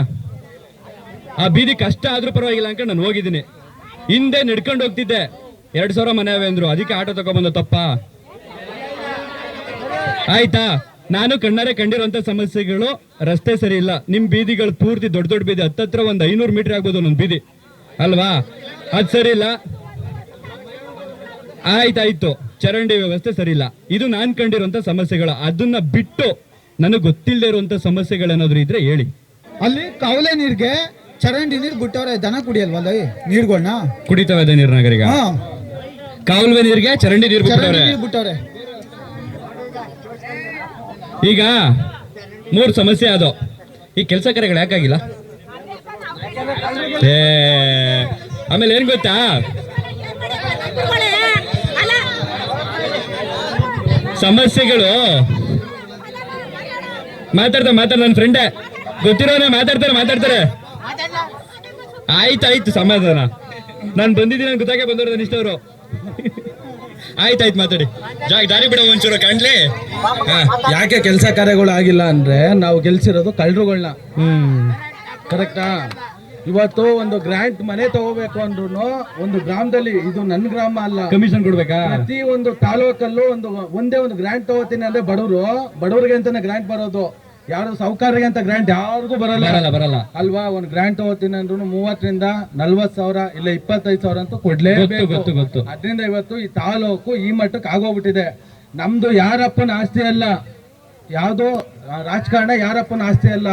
ಆ ಬೀದಿ ಕಷ್ಟ ಆದ್ರೂ ಪರವಾಗಿಲ್ಲ ಅನ್ಕೊಂಡು ನಾನು ಹೋಗಿದ್ದೀನಿ. ಹಿಂದೆ ನಡ್ಕೊಂಡು ಹೋಗ್ತಿದ್ದೆ, 2000 ಮನೆ ಅವೆ ಅಂದ್ರು, ಅದಕ್ಕೆ ಆಟೋ ತಗೊಂಡ್ಬಂದ ತಪ್ಪ ಆಯ್ತಾ? ನಾನು ಕಣ್ಣಾರೆ ಕಂಡಿರುವಂತ ಸಮಸ್ಯೆಗಳು ರಸ್ತೆ ಸರಿ ಇಲ್ಲ. ನಿಮ್ ಬೀದಿಗಳು ಪೂರ್ತಿ ದೊಡ್ಡ ಬೀದಿ, ಹತ್ತತ್ರ ಒಂದ್ 500 ಮೀಟರ್ ಆಗ್ಬೋದು ಒಂದೊಂದು ಬೀದಿ ಅಲ್ವಾ? ಅದ್ ಸರಿ ಇಲ್ಲ. ಆಯ್ತಾಯ್ತು, ಚರಂಡಿ ವ್ಯವಸ್ಥೆ ಸರಿ ಇಲ್ಲ. ಇದು ನಾನ್ ಕಂಡಿರುವಂತ ಸಮಸ್ಯೆಗಳು. ಅದನ್ನ ಬಿಟ್ಟು ನನಗೆ ಗೊತ್ತಿಲ್ಲದೆ ಇರುವಂತ ಸಮಸ್ಯೆಗಳೇನಾದ್ರು ಇದ್ರೆ ಹೇಳಿ. ಅಲ್ಲಿ ಕಾವಲೆ ನೀರ್ಗೆ ಚರಂಡಿ ನೀರು ಬಿಟ್ಟವ್ರೆ, ದನ ಕುಡಿಯಲ್ವಲ್ಲ ನೀರ್ಗಳನ್ನ? ಕುಡಿತವೆ ನೀರ್ನಾಗರೀಗ. ಕಾಲುವೆ ನೀರಿಗೆ ಚರಂಡಿ ನೀರು ಬಿಟ್ಟವ್ರೆ. ಈಗ 3 ಸಮಸ್ಯೆ ಅದು. ಈ ಕೆಲಸ ಕಾರ್ಯಗಳು ಯಾಕಾಗಿಲ್ಲ? ಆಮೇಲೆ ಏನ್ ಗೊತ್ತಾ, ಸಮಸ್ಯೆಗಳು ಮಾತಾಡ್ತಾರೆ ನನ್ನ ಫ್ರೆಂಡೇ ಗೊತ್ತಿರೋನೆ ಮಾತಾಡ್ತಾರೆ. ಆಯ್ತಾಯ್ತು ಸಮಾಧಾನ. ನಾನು ಬಂದಿದ್ದೀನಿ ನಾನು ಗೊತ್ತಾಗೆ ಬಂದವರು ಇಷ್ಟವರು. ಆಯ್ತಾಯ್ತು ಮಾತಾಡಿ. ದಾರಿ ಬಿಡ ಒಂಚೂರು ಕಾಣ್ಲಿ. ಯಾಕೆ ಕೆಲಸ ಕಾರ್ಯಗಳು ಆಗಿಲ್ಲ ಅಂದ್ರೆ ನಾವು ಗೆಲ್ಸಿರೋದು ಕಳ್ಳರುಗಳನ್ನ. ಕರೆಕ್ಟಾ? ಇವತ್ತು ಒಂದು ಗ್ರಾಂಟ್ ಮನೆ ತಗೋಬೇಕು ಅಂದ್ರೂ ಒಂದು ಗ್ರಾಮದಲ್ಲಿ, ಇದು ನನ್ನ ಗ್ರಾಮ ಅಲ್ಲ, ಕಮಿಷನ್ ಕೊಡ್ಬೇಕಾ? ಪ್ರತಿ ಒಂದು ತಾಲೂಕಲ್ಲೂ ಒಂದೇ ಒಂದು ಗ್ರಾಂಟ್ ತಗೋತೀನಿ ಅಂದ್ರೆ ಬಡವರಿಗೆ ಅಂತಾನೆ ಗ್ರಾಂಟ್ ಬರೋದು. ಯಾರು ಸಾಹುಕಾರರಿಗೆ ಅಂತ ಗ್ರಾಂಟ್ ಯಾರಿಗೂ ಬರಲ್ಲ ಅಲ್ವಾ? ಒಂದು ಗ್ರಾಂಟ್ ತಗೋತೀನಿ ಅಂದ್ರೂ 30 ರಿಂದ 40 ಸಾವಿರ ಇಲ್ಲ 25 ಸಾವಿರ ಅಂತೂ ಕೊಡ್ಲೇಬೇಕು. ಗೊತ್ತು. ಅದರಿಂದ ಇವತ್ತು ಈ ತಾಲೂಕು ಈ ಮಟ್ಟಕ್ಕೆ ಆಗೋಗ್ಬಿಟ್ಟಿದೆ. ನಮ್ದು ಯಾರಪ್ಪನ ಆಸ್ತಿ ಅಲ್ಲ, ಯಾವ್ದೋ ರಾಜಕಾರಣ ಯಾರಪ್ಪನ ಆಸ್ತಿ ಅಲ್ಲ.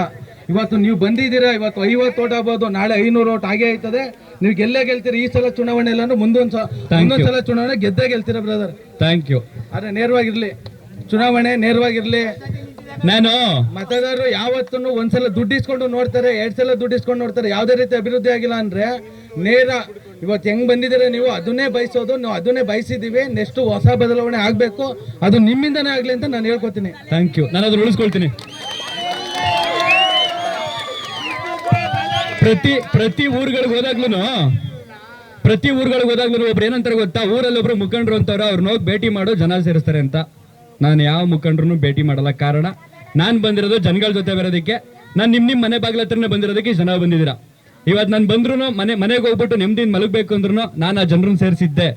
ಇವತ್ತು ನೀವು ಬಂದಿದ್ದೀರಾ, ಇವತ್ತು 50 ಓಟ್ ಆಗ್ಬೋದು, ನಾಳೆ 500 ಓಟ್ ಆಗೇ ಆಯ್ತದೆ. ನೀವು ಗೆಲ್ತೀರಿ. ಈ ಸಲ ಚುನಾವಣೆ ಇಲ್ಲ ಅಂದ್ರೆ ಮುಂದೊಂದ್ ಸಲ ಚುನಾವಣೆ ಗೆದ್ದೇ ಗೆಲ್ತೀರಾ ಬ್ರದರ್. Thank you. ಆದ್ರೆ ನೇರವಾಗಿರ್ಲಿ, ಚುನಾವಣೆ ನೇರವಾಗಿರ್ಲಿ. ನಾನು ಮತದಾರರು ಯಾವತ್ತೂ ಒಂದ್ಸಲ ದುಡ್ಡು ಇಸ್ಕೊಂಡು ನೋಡ್ತಾರೆ, 2 ಸಲ ದುಡ್ಡು ಇಸ್ಕೊಂಡು ನೋಡ್ತಾರೆ. ಯಾವುದೇ ರೀತಿ ಅಭಿವೃದ್ಧಿ ಆಗಿಲ್ಲ ಅಂದ್ರೆ ನೇರ ಇವತ್ತು ಹೆಂಗ್ ಬಂದಿದ್ದೀರಾ ನೀವು ಅದನ್ನೇ ಬಯಸೋದು. ನಾವು ಅದನ್ನೇ ಬಯಸಿದೀವಿ. ನೆಕ್ಸ್ಟ್ ಹೊಸ ಬದಲಾವಣೆ ಆಗ್ಬೇಕು, ಅದು ನಿಮ್ಮಿಂದನೇ ಆಗ್ಲಿ ಅಂತ ನಾನು ಹೇಳ್ಕೊತೀನಿ. Thank you. ನಾನು ಅದನ್ನ ಉಳಿಸ್ಕೊಳ್ತೀನಿ. ಪ್ರತಿ ಊರುಗಳಿಗೆ ಹೋದಾಗ್ಲೂ ಒಬ್ರು ಏನಂತಾರೆ ಗೊತ್ತಾ, ಊರಲ್ಲಿ ಒಬ್ರು ಮುಖಂಡರು ಅಂತವ್ರು, ಅವ್ರನ್ನ ಹೋಗಿ ಭೇಟಿ ಮಾಡೋ ಜನ ಸೇರಿಸ್ತಾರೆ ಅಂತ. ನಾನು ಯಾವ ಮುಖಂಡರನ್ನು ಭೇಟಿ ಮಾಡಲ್ಲ. ಕಾರಣ ನಾನು ಬಂದಿರೋದು ಜನಗಳ ಜೊತೆ ಬರೋದಕ್ಕೆ. ನಾನು ನಿಮ್ಮ ಮನೆ ಬಾಗಿಲ ಹತ್ರನೇ ಬಂದಿರೋದಕ್ಕೆ ಜನ ಬಂದಿದ್ದೀರಾ. ಇವತ್ತು ನಾನು ಬಂದ್ರು ಮನೆಗೆ ಹೋಗ್ಬಿಟ್ಟು ನೆಮ್ಮದಿಯಿಂದ ಮಲಗಬೇಕು ಅಂದ್ರೂ ನಾನು ಆ ಜನರನ್ನ ಸೇರಿಸಿದ್ದೆ.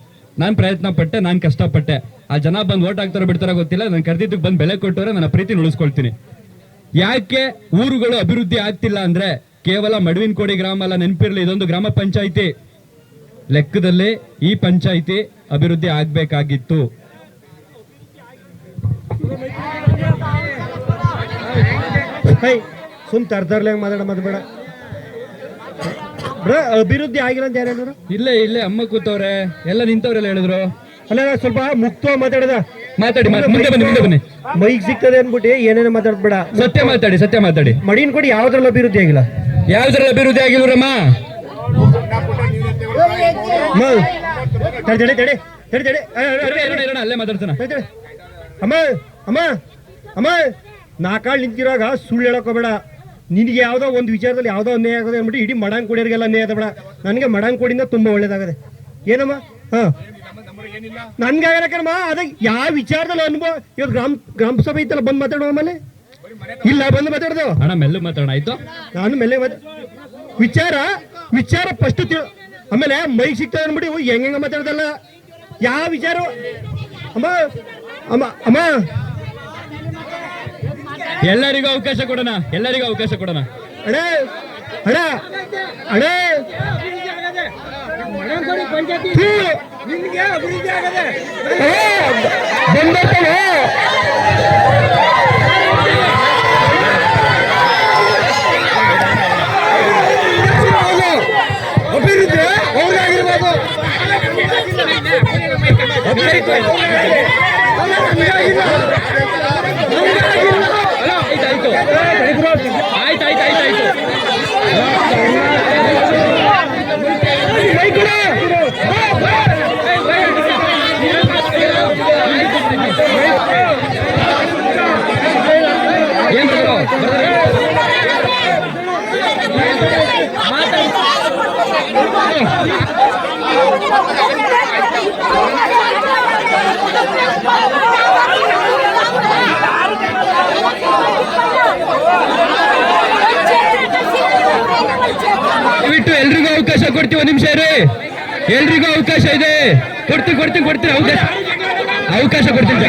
ನಾನು ಪ್ರಯತ್ನ ಪಟ್ಟೆ, ನಾನು ಕಷ್ಟಪಟ್ಟೆ. ಆ ಜನ ಬಂದು ಓಟ್ ಹಾಕ್ತಾರೋ ಬಿಡ್ತಾರೋ ಗೊತ್ತಿಲ್ಲ. ನಾನು ಕರೆದಿದ್ದಕ್ಕೆ ಬಂದು ಬೆಲೆ ಕೊಟ್ಟವ್ರೆ ನನ್ನ ಪ್ರೀತಿ ಉಳಿಸ್ಕೊಳ್ತೀನಿ. ಯಾಕೆ ಊರುಗಳು ಅಭಿವೃದ್ಧಿ ಆಗ್ತಿಲ್ಲ ಅಂದ್ರೆ ಕೇವಲ ಮಡವಿನಕೋಡಿ ಗ್ರಾಮ ಅಲ್ಲ, ನೆನಪಿರ್ಲಿ, ಇದೊಂದು ಗ್ರಾಮ ಪಂಚಾಯಿತಿ ಲೆಕ್ಕದಲ್ಲಿ ಈ ಪಂಚಾಯಿತಿ ಅಭಿವೃದ್ಧಿ ಆಗ್ಬೇಕಾಗಿತ್ತು. ಸುಮ್ ತರ್ತಾರ್ಲೆ ಮಾತಾಡ ಅಭಿವೃದ್ಧಿ ಆಗಿಲ್ಲ ಅಂತ ಯಾರು ಹೇಳಿದ್ರು? ಇಲ್ಲೇ ಅಮ್ಮ ಕೂತವ್ರೆ, ಎಲ್ಲ ನಿಂತವ್ರೆಲ್ಲ ಹೇಳಿದ್ರು. ಅಲ್ಲ ಸ್ವಲ್ಪ ಮುಕ್ತವಾಗಿ ಮಾತಾಡಿ ಮುಂದೆ ಬನ್ನಿ. ಮೈಕ್ ಸಿಗ್ತದೆ ಅನ್ಬಿಟ್ಟು ಏನೇನೋ ಮಾತಾಡ್ಬೇಡ. ಸತ್ಯ ಮಾತಾಡಿ. ಮಡಿನ ಕೊಡಿ ಯಾವ್ದ್ರಲ್ಲಿ ಅಭಿವೃದ್ಧಿ ಆಗಿಲ್ಲ? ಆಗಿಲ್ರಮ್ಮ? ತಡೆ ಅಲ್ಲೇ ಮಾತಾಡ್ತಾನ. ಅಮ್ಮ ನಾಕಾಳ್ ನಿಂತಿರುವಾಗ ಸುಳ್ಳು ಹೇಳಕೋಬೇಡ. ನಿನಗೆ ಯಾವ್ದೋ ಒಂದು ವಿಚಾರದಲ್ಲಿ ಯಾವ್ದೋ ಅನ್ಯಾಯ ಆಗೋದು ಅಂದ್ಬಿಟ್ಟು ಇಡೀ ಮಡಂಗ್ ಕೊಡಿಯೋರಿಗೆಲ್ಲ ಅನ್ಯಾಯ ಆದ ಬೇಡ. ನನಗೆ ಮಡಂಗ್ ಕೊಡಿಂದ ತುಂಬಾ ಒಳ್ಳೇದಾಗದೆ. ಏನಮ್ಮ? ನನ್ಗಾಗಮ್ಮ ಅದ ಯಾವ ವಿಚಾರದಲ್ಲಿ ಅನುಭವ. ಇವತ್ತು ಗ್ರಾಮ ಸಭೆ ಇತ್ತಲ್ಲ, ಬಂದ್ ಮಾತಾಡುವ. ಆಮೇಲೆ ಇಲ್ಲ ಬಂದು ಮಾತಾಡ್ದು ಅಣ್ಣ ಮೆಲ್ಲ ಮಾತಾಡೋಣ. ಆಯ್ತು, ನಾನು ಮೆಲ್ಲ ವಿಚಾರ ಫಸ್ಟ್ ಆಮೇಲೆ ಮೈಕ್ ಸಿಗ್ತದೆ ಅನ್ಬಿಡಿ ಹೆಂಗ ಮಾತಾಡ್ದಲ್ಲ. ಯಾವ ವಿಚಾರ? ಅಮ್ಮ ಎಲ್ಲರಿಗೂ ಅವಕಾಶ ಕೊಡೋಣ. ಅಣ್ಣ ಅಭಿವೃದ್ಧಿ ಅವ್ರಿಗಾಗಿರ್ಬೋದು. ಬಿಟ್ಟು ಎಲ್ರಿಗೂ ಅವಕಾಶ ಕೊಡ್ತೀವಿ. 1 ನಿಮಿಷ ಇರಿ, ಎಲ್ರಿಗೂ ಅವಕಾಶ ಇದೆ. ಕೊಡ್ತೀನಿ ಅವಕಾಶ ಕೊಡ್ತೀನಿ.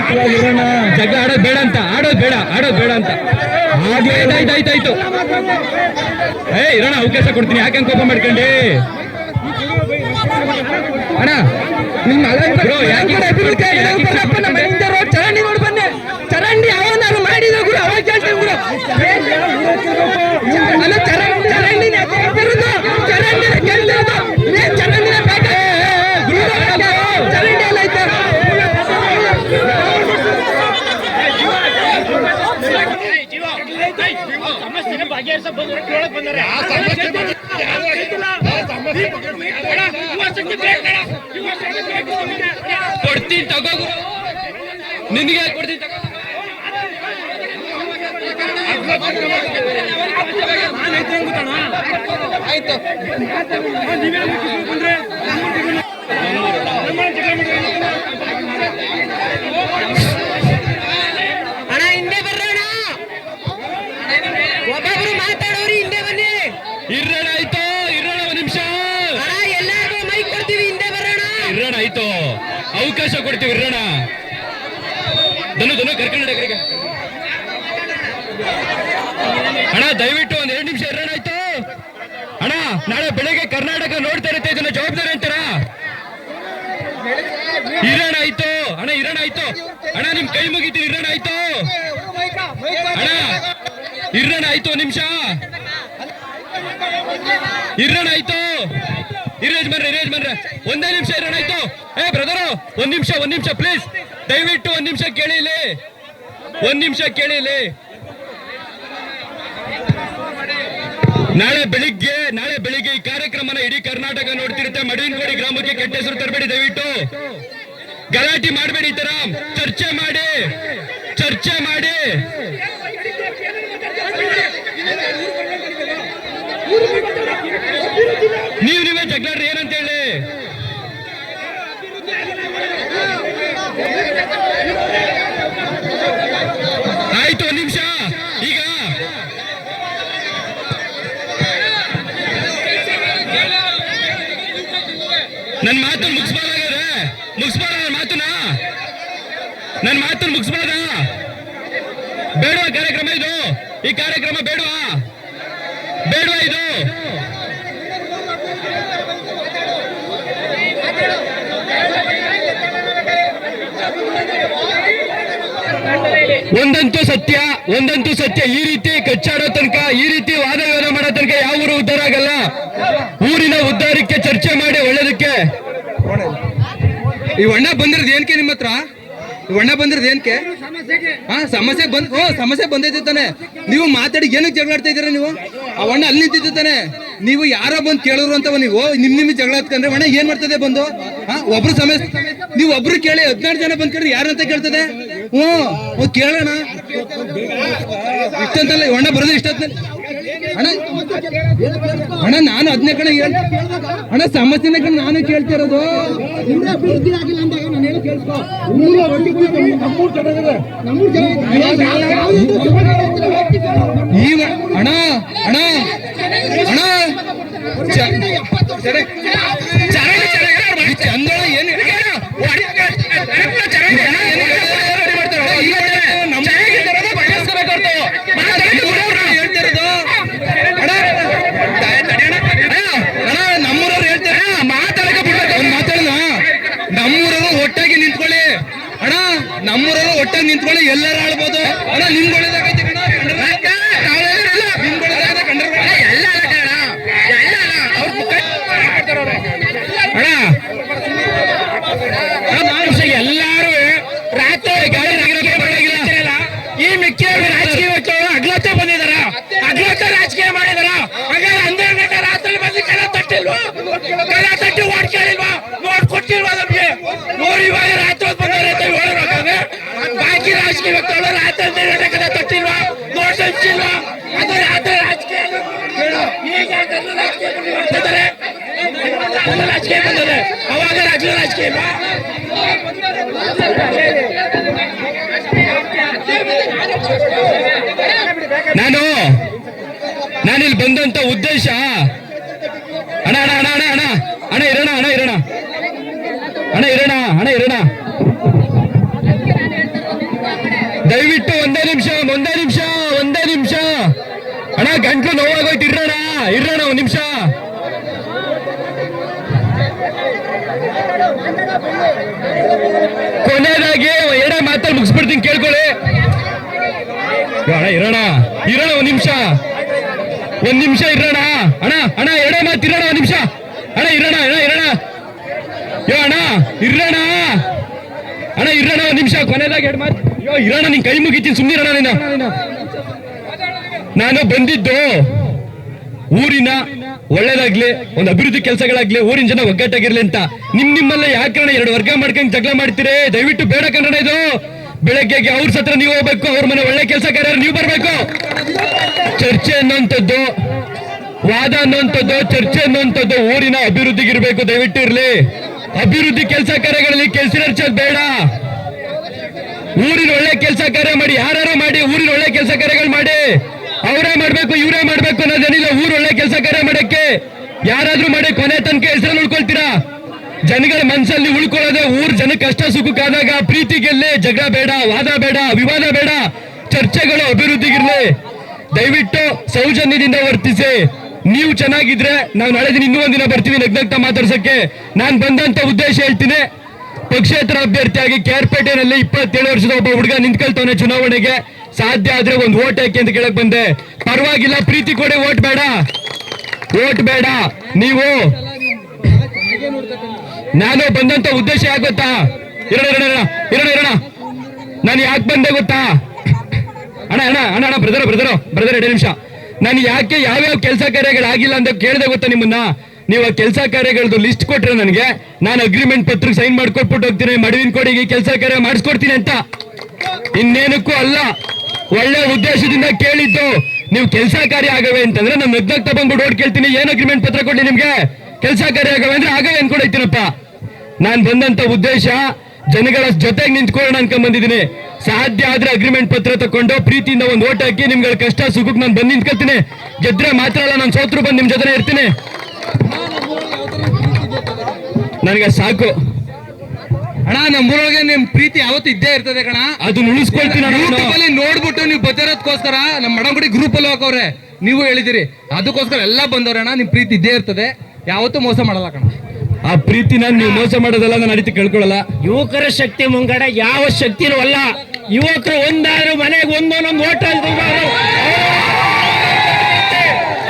ಜಗಳ ಆಡೋದು ಬೇಡ ಅಂತ ಆಯ್ತಾಯ್ತು. ಇರೋಣ, ಅವಕಾಶ ಕೊಡ್ತೀನಿ. ಯಾಕೆ ಕೋಪ ಮಾಡ್ಕೊಂಡೆ ಅಣ್ಣ? ಚರಂಡಿ ನೋಡಿ ಬನ್ನಿ. ಚರಂಡಿ ಅವನಾರು ಮಾಡಿದ ಗುರು, ಅವಾಗ ಕೇಳ್ತೇವೆ ಗುರು. ಕೊಡ್ತೀನಿ ತಗೋ, ನಿನ್ಗೆ ಕೊಡ್ತೀನಿ ತಗೋ. ಅಣ್ಣ ಹಿಂದೆ ಬರ್ರಣ್ಣ, ಒಬ್ಬೊಬ್ರು ಮಾತಾಡೋರಿ ಹಿಂದೆ ಬನ್ನಿ. ಇರೋಣ ಆಯ್ತು, ಇರೋಣ ಒಂದ್ ನಿಮಿಷ. ಅಣ್ಣ ಎಲ್ಲಾರ್ಗೂ ಮೈಕ್ ಕೊಡ್ತೀವಿ, ಹಿಂದೆ ಬರೋಣ. ಇರೋಣ ಆಯ್ತು, ಅವಕಾಶ ಕೊಡ್ತೀವಿ. ಇರೋಣ ಧನು ಕರ್ಕೊಂಡ ಕಡೆಗೆ. ಅಣ್ಣ ದಯವಿಟ್ಟು ಒಂದ್ 2 ನಿಮಿಷ ಇರೋಣ ಆಯ್ತು. ಅಣ್ಣ ನಾಳೆ ಬೆಳಗ್ಗೆ ಕರ್ನಾಟಕ ನೋಡ್ತಾ ಇರುತ್ತೆ, ಇದನ್ನ ಜವಾಬ್ದಾರಿ ಅಂತಾರ. ಇರೋಣ ಆಯ್ತು ಅಣ್ಣ, ಇರೋಣ ಆಯ್ತು ಅಣ್ಣ, ನಿಮ್ ಕೈ ಮುಗಿತೀನಿ. ಇರೋಣ ಆಯ್ತು ಅಣ್ಣ, ಇರೋಣ ಆಯ್ತು ಒಂದ್ ನಿಮಿಷ. ಇರೋಣ ಆಯ್ತು, ಇರೇಜ್ ಮನ್ರೆ ಒಂದೇ ನಿಮಿಷ ಇರೋಣ ಆಯ್ತು. ಬ್ರದರು ಒಂದ್ ನಿಮಿಷ ಪ್ಲೀಸ್, ದಯವಿಟ್ಟು ಒಂದ್ ನಿಮಿಷ ಕೇಳಿ ಇಲ್ಲಿ, ಒಂದ್ ನಿಮಿಷ ಕೇಳಿ ಇಲ್ಲಿ. ನಾಳೆ ಬೆಳಿಗ್ಗೆ ಈ ಕಾರ್ಯಕ್ರಮನ ಇಡೀ ಕರ್ನಾಟಕ ನೋಡ್ತಿರುತ್ತೆ. ಮಡಿನಕೋಡಿ ಗ್ರಾಮಕ್ಕೆ ಕೆಟ್ಟ ಹೆಸರು ತರಬೇಡಿ, ದಯವಿಟ್ಟು ಗಲಾಟೆ ಮಾಡಬೇಡಿ. ಈ ತರ ಚರ್ಚೆ ಮಾಡಿ ನೀವೇ ಜಗಳಾಡ್ರಿ ಏನಂತ ಹೇಳಿ. ಆಯ್ತು ಒಂದ್ ನಿಮಿಷ. ಈಗ ನನ್ನ ಮಾತನ್ನು ಮುಗಿಸ್ಬಾರ ನನ್ನ ಮಾತನ್ನು ಮುಗಿಸ್ಬಾರ್ದ? ಬೇಡವಾ ಕಾರ್ಯಕ್ರಮ ಇದು? ಈ ಕಾರ್ಯಕ್ರಮ ಬೇಡವಾ ಇದು? ಒಂದಂತೂ ಸತ್ಯ, ಈ ರೀತಿ ಕಚ್ಚಾಡೋ ತನಕ, ಈ ರೀತಿ ವಾದ ವಿವಾದ ಮಾಡೋ ತನಕ ಯಾವ ಊರು ಉದ್ಧಾರ ಆಗಲ್ಲ. ಊರಿನ ಉದ್ಧಾರಕ್ಕೆ ಚರ್ಚೆ ಮಾಡಿ ಒಳ್ಳೇದಕ್ಕೆ. ಈ ಅಣ್ಣ ಬಂದಿರೋದು ಏನಕ್ಕೆ ನಿಮ್ಮ ಹತ್ರ? ಅಣ್ಣ ಬಂದಿರೋದು ಏನಕ್ಕೆ? ಸಮಸ್ಯೆ ಬಂದೈತೆ ತಾನೆ. ನೀವು ಮಾತಾಡಿ ಏನಕ್ಕೆ ಜಗಳಾಡ್ತಾ ಇದ್ದೀರಾ ನೀವು? ಆ ಅಣ್ಣ ಅಲ್ಲಿ ನಿಂತಿದ್ದು ತಾನೆ. ನೀವು ಯಾರೋ ಬಂದು ಕೇಳಿದ್ರು ಅಂತ ನೀವು ನಿಮ್ ಜಗಳ ಹತ್ಕೊಂಡ್ರೆ ಅಣ್ಣ ಏನ್ ಮಾಡ್ತದೆ ಬಂದು? ಒಬ್ರು ಸಮಸ್ಯೆ ನೀವು ಒಬ್ರು ಕೇಳಿ 14 ಜನ ಬಂದ್ ಕೇಳಿದ್ರೆ ಯಾರಂತ ಕೇಳ್ತದೆ? ಕೇಳೋಣ ಇಷ್ಟಂತಲ್ಲ. ಅಣ್ಣ ಬರೋದು ಇಷ್ಟೊತ್ತಲ್ಲಿ ಅಣ್ಣ ನಾನು ಅದನ್ನೇ ಕಣ ಅಣ್ಣ ಸಮಸ್ಯೆನ ಕಣ ನಾನು ಕೇಳ್ತಿರೋದು. ಈಗ ಅಣ್ಣ ಅಣ್ಣ ಅಣ್ಣ ಚಂದಳ ಏನು ಹೇಳ್ತಿರೋದು ನಮ್ಮೂರವ್ರು ಹೇಳ್ತಾರೆ ಮಾತಾಡೋಣ. ನಮ್ಮೂರವರು ಒಟ್ಟಾಗಿ ನಿಂತ್ಕೊಳ್ಳಿ ಅಣ್ಣ, ನಮ್ಮೂರವರು ಒಟ್ಟಾಗಿ ನಿಂತ್ಕೊಳ್ಳಿ, ಎಲ್ಲರೂ ಆಳ್ಬೋದು ಅಣ್ಣ. ನಿಮ್ಗೊಳ್ಳೇದಾಗೈತೆ ಕಣ, ಎಲ್ಲಾರು ರಾತ್ರಿ ಈ ಮಿಕ್ಕಿ ರಾಜಕೀಯ ವ್ಯಕ್ತಿಗಳು ಅಗ್ಲತೆ ಬಂದಿದಾರ, ಅಗ್ಲತೆ ರಾಜಕೀಯ ಮಾಡಿದಾರ. ಹಾಗಾದ್ರೆ 12 ಗಂಟೆ ರಾತ್ರಿ ಬಂದು ಕಳ ತಟ್ಟಿ ಓಟ್ ಕೇಳಿಲ್ವಾ? ನೋಡ್ ಕೊಟ್ಟಿಲ್ವಾ ನಮ್ಗೆ? ನೋಡಿ ಇವಾಗ ರಾತ್ರಿ ಬಂದವ್ರೆ ಅಂತ ಹೇಳೋರಾದ್ರೆ ಬಾಕಿ ರಾಜಕೀಯ ವ್ಯಕ್ತಿಗಳು ರಾತ್ರಿ 12 ಗಂಟೆ ಕಡೆ ತಟ್ಟಿಲ್ವಾ? ನೋಟ್ ಹಂಚಿಲ್ವಾ? ಅದು ರಾತ್ರಿ ರಾಜಕೀಯ ಈಗ ರಾಜಕೀಯ ಬಂದಿದೆ, ಅವಾಗ ರಾಜಕೀಯ ಇಲ್ವಾ? ನಾನಿಲ್ಲಿ ಬಂದಂತ ಉದ್ದೇಶ ಅಣ್ಣ ಇರೋಣ ದಯವಿಟ್ಟು ಒಂದೇ ನಿಮಿಷ ಅಣ್ಣ, ಗಂಟ್ಲು ನೋವಾಗೋಯ್ತು. ಇರೋಣ ಒಂದ್ ನಿಮಿಷ. ಕೊನೆಯದಾಗಿ ಎರಡೇ ಮಾತಲ್ಲಿ ಮುಗಿಸ್ಬಿಡ್ತೀನಿ, ಕೇಳ್ಕೊಳ್ಳಿ. ಅಣ್ಣ ಇರೋಣ ಒಂದ್ ನಿಮಿಷ ಇರೋಣ ಅಣ್ಣ ಎರಡೇ ಮಾತು ಇರೋಣ ಒಂದ್ ನಿಮಿಷ ಅಣ್ಣ ಇರೋಣ ಒಂದ್ ನಿಮಿಷ. ಕೊನೆಯದಾಗಿ ಎರಡು ಮಾತು ಇರೋಣ. ನಿನ್ ಕೈ ಮುಗಿತೀನಿ, ಸುಮ್ಮನಿರೋಣ ನೀನು. ನಾನು ಬಂದಿದ್ದು ಊರಿನ ಒಳ್ಳೇದಾಗ್ಲಿ, ಒಂದು ಅಭಿವೃದ್ಧಿ ಕೆಲಸಗಳಾಗ್ಲಿ, ಊರಿನ ಜನ ಒಗ್ಗಟ್ಟಾಗಿರ್ಲಿ ಅಂತ ನಿಮ್ಮಲ್ಲೇ ಯಾಕೆ ಎರಡು ವರ್ಗ ಮಾಡ್ಕೊಂಡು ಜಗಳ ಮಾಡ್ತೀರಿ? ದಯವಿಟ್ಟು ಬೇಡ ಕನ್ನಡ ಇದು. ಬೆಳಗ್ಗೆಗೆ ಅವ್ರ ಸತ್ರ ನೀವು ಹೋಗ್ಬೇಕು, ಅವ್ರ ಮನೆ ಒಳ್ಳೆ ಕೆಲಸ ಕಾರ್ಯ ನೀವು ಬರ್ಬೇಕು. ಚರ್ಚೆ ಅನ್ನುವಂಥದ್ದು, ವಾದ ಅನ್ನುವಂಥದ್ದು, ಚರ್ಚೆ ಅನ್ನುವಂಥದ್ದು ಊರಿನ ಅಭಿವೃದ್ಧಿಗೆ ಇರಬೇಕು. ದಯವಿಟ್ಟು ಇರ್ಲಿ. ಅಭಿವೃದ್ಧಿ ಕೆಲಸ ಕಾರ್ಯಗಳಲ್ಲಿ ಕೆಲಸ ಬೇಡ. ಊರಿನ ಒಳ್ಳೆ ಕೆಲಸ ಕಾರ್ಯ ಮಾಡಿ, ಯಾರು ಮಾಡಿ, ಊರಿನ ಒಳ್ಳೆ ಕೆಲಸ ಕಾರ್ಯಗಳು ಮಾಡಿ. ಅವರೇ ಮಾಡ್ಬೇಕು, ಇವರೇ ಮಾಡ್ಬೇಕು ಅನ್ನೋದೇನಿಲ್ಲ. ಊರ್ ಒಳ್ಳೆ ಕೆಲಸ ಕಾರ್ಯ ಮಾಡಕ್ಕೆ ಯಾರಾದ್ರೂ ಮಾಡಿ ಕೊನೆ ತನಕ ಹೆಸರಲ್ಲಿ ಉಳ್ಕೊಳ್ತೀರಾ? ಜನಗಳ ಮನಸ್ಸಲ್ಲಿ ಉಳ್ಕೊಳ್ಳೋದೆ ಊರ್ ಜನ ಕಷ್ಟ ಸುಖಕ್ಕಾದಾಗ ಪ್ರೀತಿ ಗೆಲ್ಲಿ, ಜಗಳ ಬೇಡ, ವಾದ ಬೇಡ, ವಿವಾದ ಬೇಡ, ಚರ್ಚೆಗಳು ಅಭಿವೃದ್ಧಿಗಿರ್ಲಿ. ದಯವಿಟ್ಟು ಸೌಜನ್ಯದಿಂದ ವರ್ತಿಸಿ. ನೀವು ಚೆನ್ನಾಗಿದ್ರೆ ನಾವು ನಾಳೆ ದಿನ ಇನ್ನೂ ಒಂದಿನ ಬರ್ತೀವಿ ನಗ್ನಗ್ತಾ ಮಾತಾಡ್ಸಕ್ಕೆ. ನಾನು ಬಂದಂತ ಉದ್ದೇಶ ಹೇಳ್ತೀನಿ. ಪಕ್ಷೇತರ ಅಭ್ಯರ್ಥಿಯಾಗಿ ಕೇರ್ಪೇಟೆನಲ್ಲಿ 27 ವರ್ಷದ ಒಬ್ಬ ಹುಡುಗ ನಿಂತ್ಕೊಳ್ತಾನೆ ಚುನಾವಣೆಗೆ. ಸಾಧ್ಯ ಆದ್ರೆ ಒಂದು ಓಟ್ ಹಾಕಿ ಅಂತ ಕೇಳಕ್ ಬಂದೆ. ಪರವಾಗಿಲ್ಲ, ಪ್ರೀತಿ ಕೊಡಿ, ಓಟ್ ಬೇಡ, ಓಟ್ ಬೇಡ. ನೀವು ನಾನು ಬಂದಂತ ಉದ್ದೇಶ ಯಾಕೆ ಗೊತ್ತಾ? ಇರೋಣ ನಾನು ಯಾಕೆ ಬಂದೆ ಗೊತ್ತಾ? ಅಣ್ಣ ಬ್ರದರ್ 2 ನಿಮಿಷ. ನಾನು ಯಾಕೆ ಯಾವ್ಯಾವ ಕೆಲಸ ಕಾರ್ಯಗಳಾಗಿಲ್ಲ ಅಂತ ಕೇಳಿದೆ ಗೊತ್ತಾ ನಿಮ್ಮನ್ನ? ನೀವು ಆ ಕೆಲಸ ಕಾರ್ಯಗಳದ್ದು ಲಿಸ್ಟ್ ಕೊಟ್ರೆ ನನಗೆ, ನಾನು ಅಗ್ರಿಮೆಂಟ್ ಪತ್ರಕ್ಕೆ ಸೈನ್ ಮಾಡ್ಕೊಟ್ಬಿಟ್ಟು ಹೋಗ್ತೀನಿ, ಮಡುವಿನ ಕೊಡಿಗೆ ಕೆಲಸ ಕಾರ್ಯ ಮಾಡಿಸ್ಕೊಡ್ತೀನಿ ಅಂತ. ಇನ್ನೇನಕ್ಕೂ ಅಲ್ಲ, ಒಳ್ಳೆ ಉದ್ದೇಶದಿಂದ ಕೇಳಿದ್ದು. ನೀವು ಕೆಲಸ ಕಾರ್ಯ ಆಗವೆ ಅಂತಂದ್ರೆ ನಾನು ನಗ್ನಗ್ತಾ ಬಂದ್ಬಿಟ್ಟು ಓಟ್ ಕೇಳ್ತೀನಿ, ಏನ್ ಅಗ್ರಿಮೆಂಟ್ ಪತ್ರ ಕೊಡಿ ನಿಮ್ಗೆ? ಕೆಲಸ ಕಾರ್ಯ ಆಗವೆ ಅಂದ್ರೆ ಆಗವೆ ಅನ್ಕೊಡೈತೀನಪ್ಪ. ನಾನು ಬಂದಂತ ಉದ್ದೇಶ ಜನಗಳ ಜೊತೆಗೆ ನಿಂತ್ಕೊಳ್ಳೋಣ ಅನ್ಕೊಂಡ್ ಬಂದಿದ್ದೀನಿ. ಸಾಧ್ಯ ಆದ್ರೆ ಅಗ್ರಿಮೆಂಟ್ ಪತ್ರ ತಕೊಂಡು ಪ್ರೀತಿಯಿಂದ ಒಂದು ಓಟ್ ಹಾಕಿ ನಿಮ್ಗಳ ಕಷ್ಟ ಸುಖಕ್ಕೆ ನಾನು ಬಂದು ನಿಂತ್ಕೊಳ್ತೀನಿ. ಗೆದ್ರೆ ಮಾತ್ರ ಅಲ್ಲ, ನಾನು ಸೋತ್ರು ಬಂದು ನಿಮ್ ಜೊತೆ ಇರ್ತೀನಿ. ನನಗೆ ಸಾಕು ಅಣ್ಣ. ನಮ್ಮೂರೊಳಗೆ ನಿಮ್ ಪ್ರೀತಿ ಯಾವತ್ತು ಇದ್ದೇ ಇರ್ತದೆ ಕಣ. ಅದನ್ನ ಉಳಿಸ್ಕೊಳ್ತೀನಿ. ಯೂಟ್ಯೂಬಲ್ಲಿ ನೋಡ್ಬಿಟ್ಟು ನೀವು ಬದಿರೋದಕ್ಕೋಸ್ಕರ ನಮ್ಮ ಮಡಂಗುಡಿ ಗ್ರೂಪ್ ಅಲ್ಲಿ ಹೋಗವ್ರೆ, ನೀವು ಹೇಳಿದಿರಿ ಅದಕ್ಕೋಸ್ಕರ ಎಲ್ಲ ಬಂದವ್ರೆ ಅಣ್ಣ. ನಿಮ್ ಪ್ರೀತಿ ಇದ್ದೇ ಇರ್ತದೆ, ಯಾವತ್ತೂ ಮೋಸ ಮಾಡಲ್ಲ ಕಣ. ಆ ಪ್ರೀತಿನ ನೀವು ಮೋಸ ಮಾಡೋದಲ್ಲ, ನಾನು ಅಡಿತ ಕೇಳ್ಕೊಳ್ಳಲ್ಲ. ಯುವಕರ ಶಕ್ತಿ ಮುಂಗಡೆ ಯಾವ ಶಕ್ತಿನೂ ಅಲ್ಲ. ಯುವಕರು ಒಂದಾದ್ರು ಮನೆಗೆ ಒಂದೊಂದೊಂದು ಓಟ್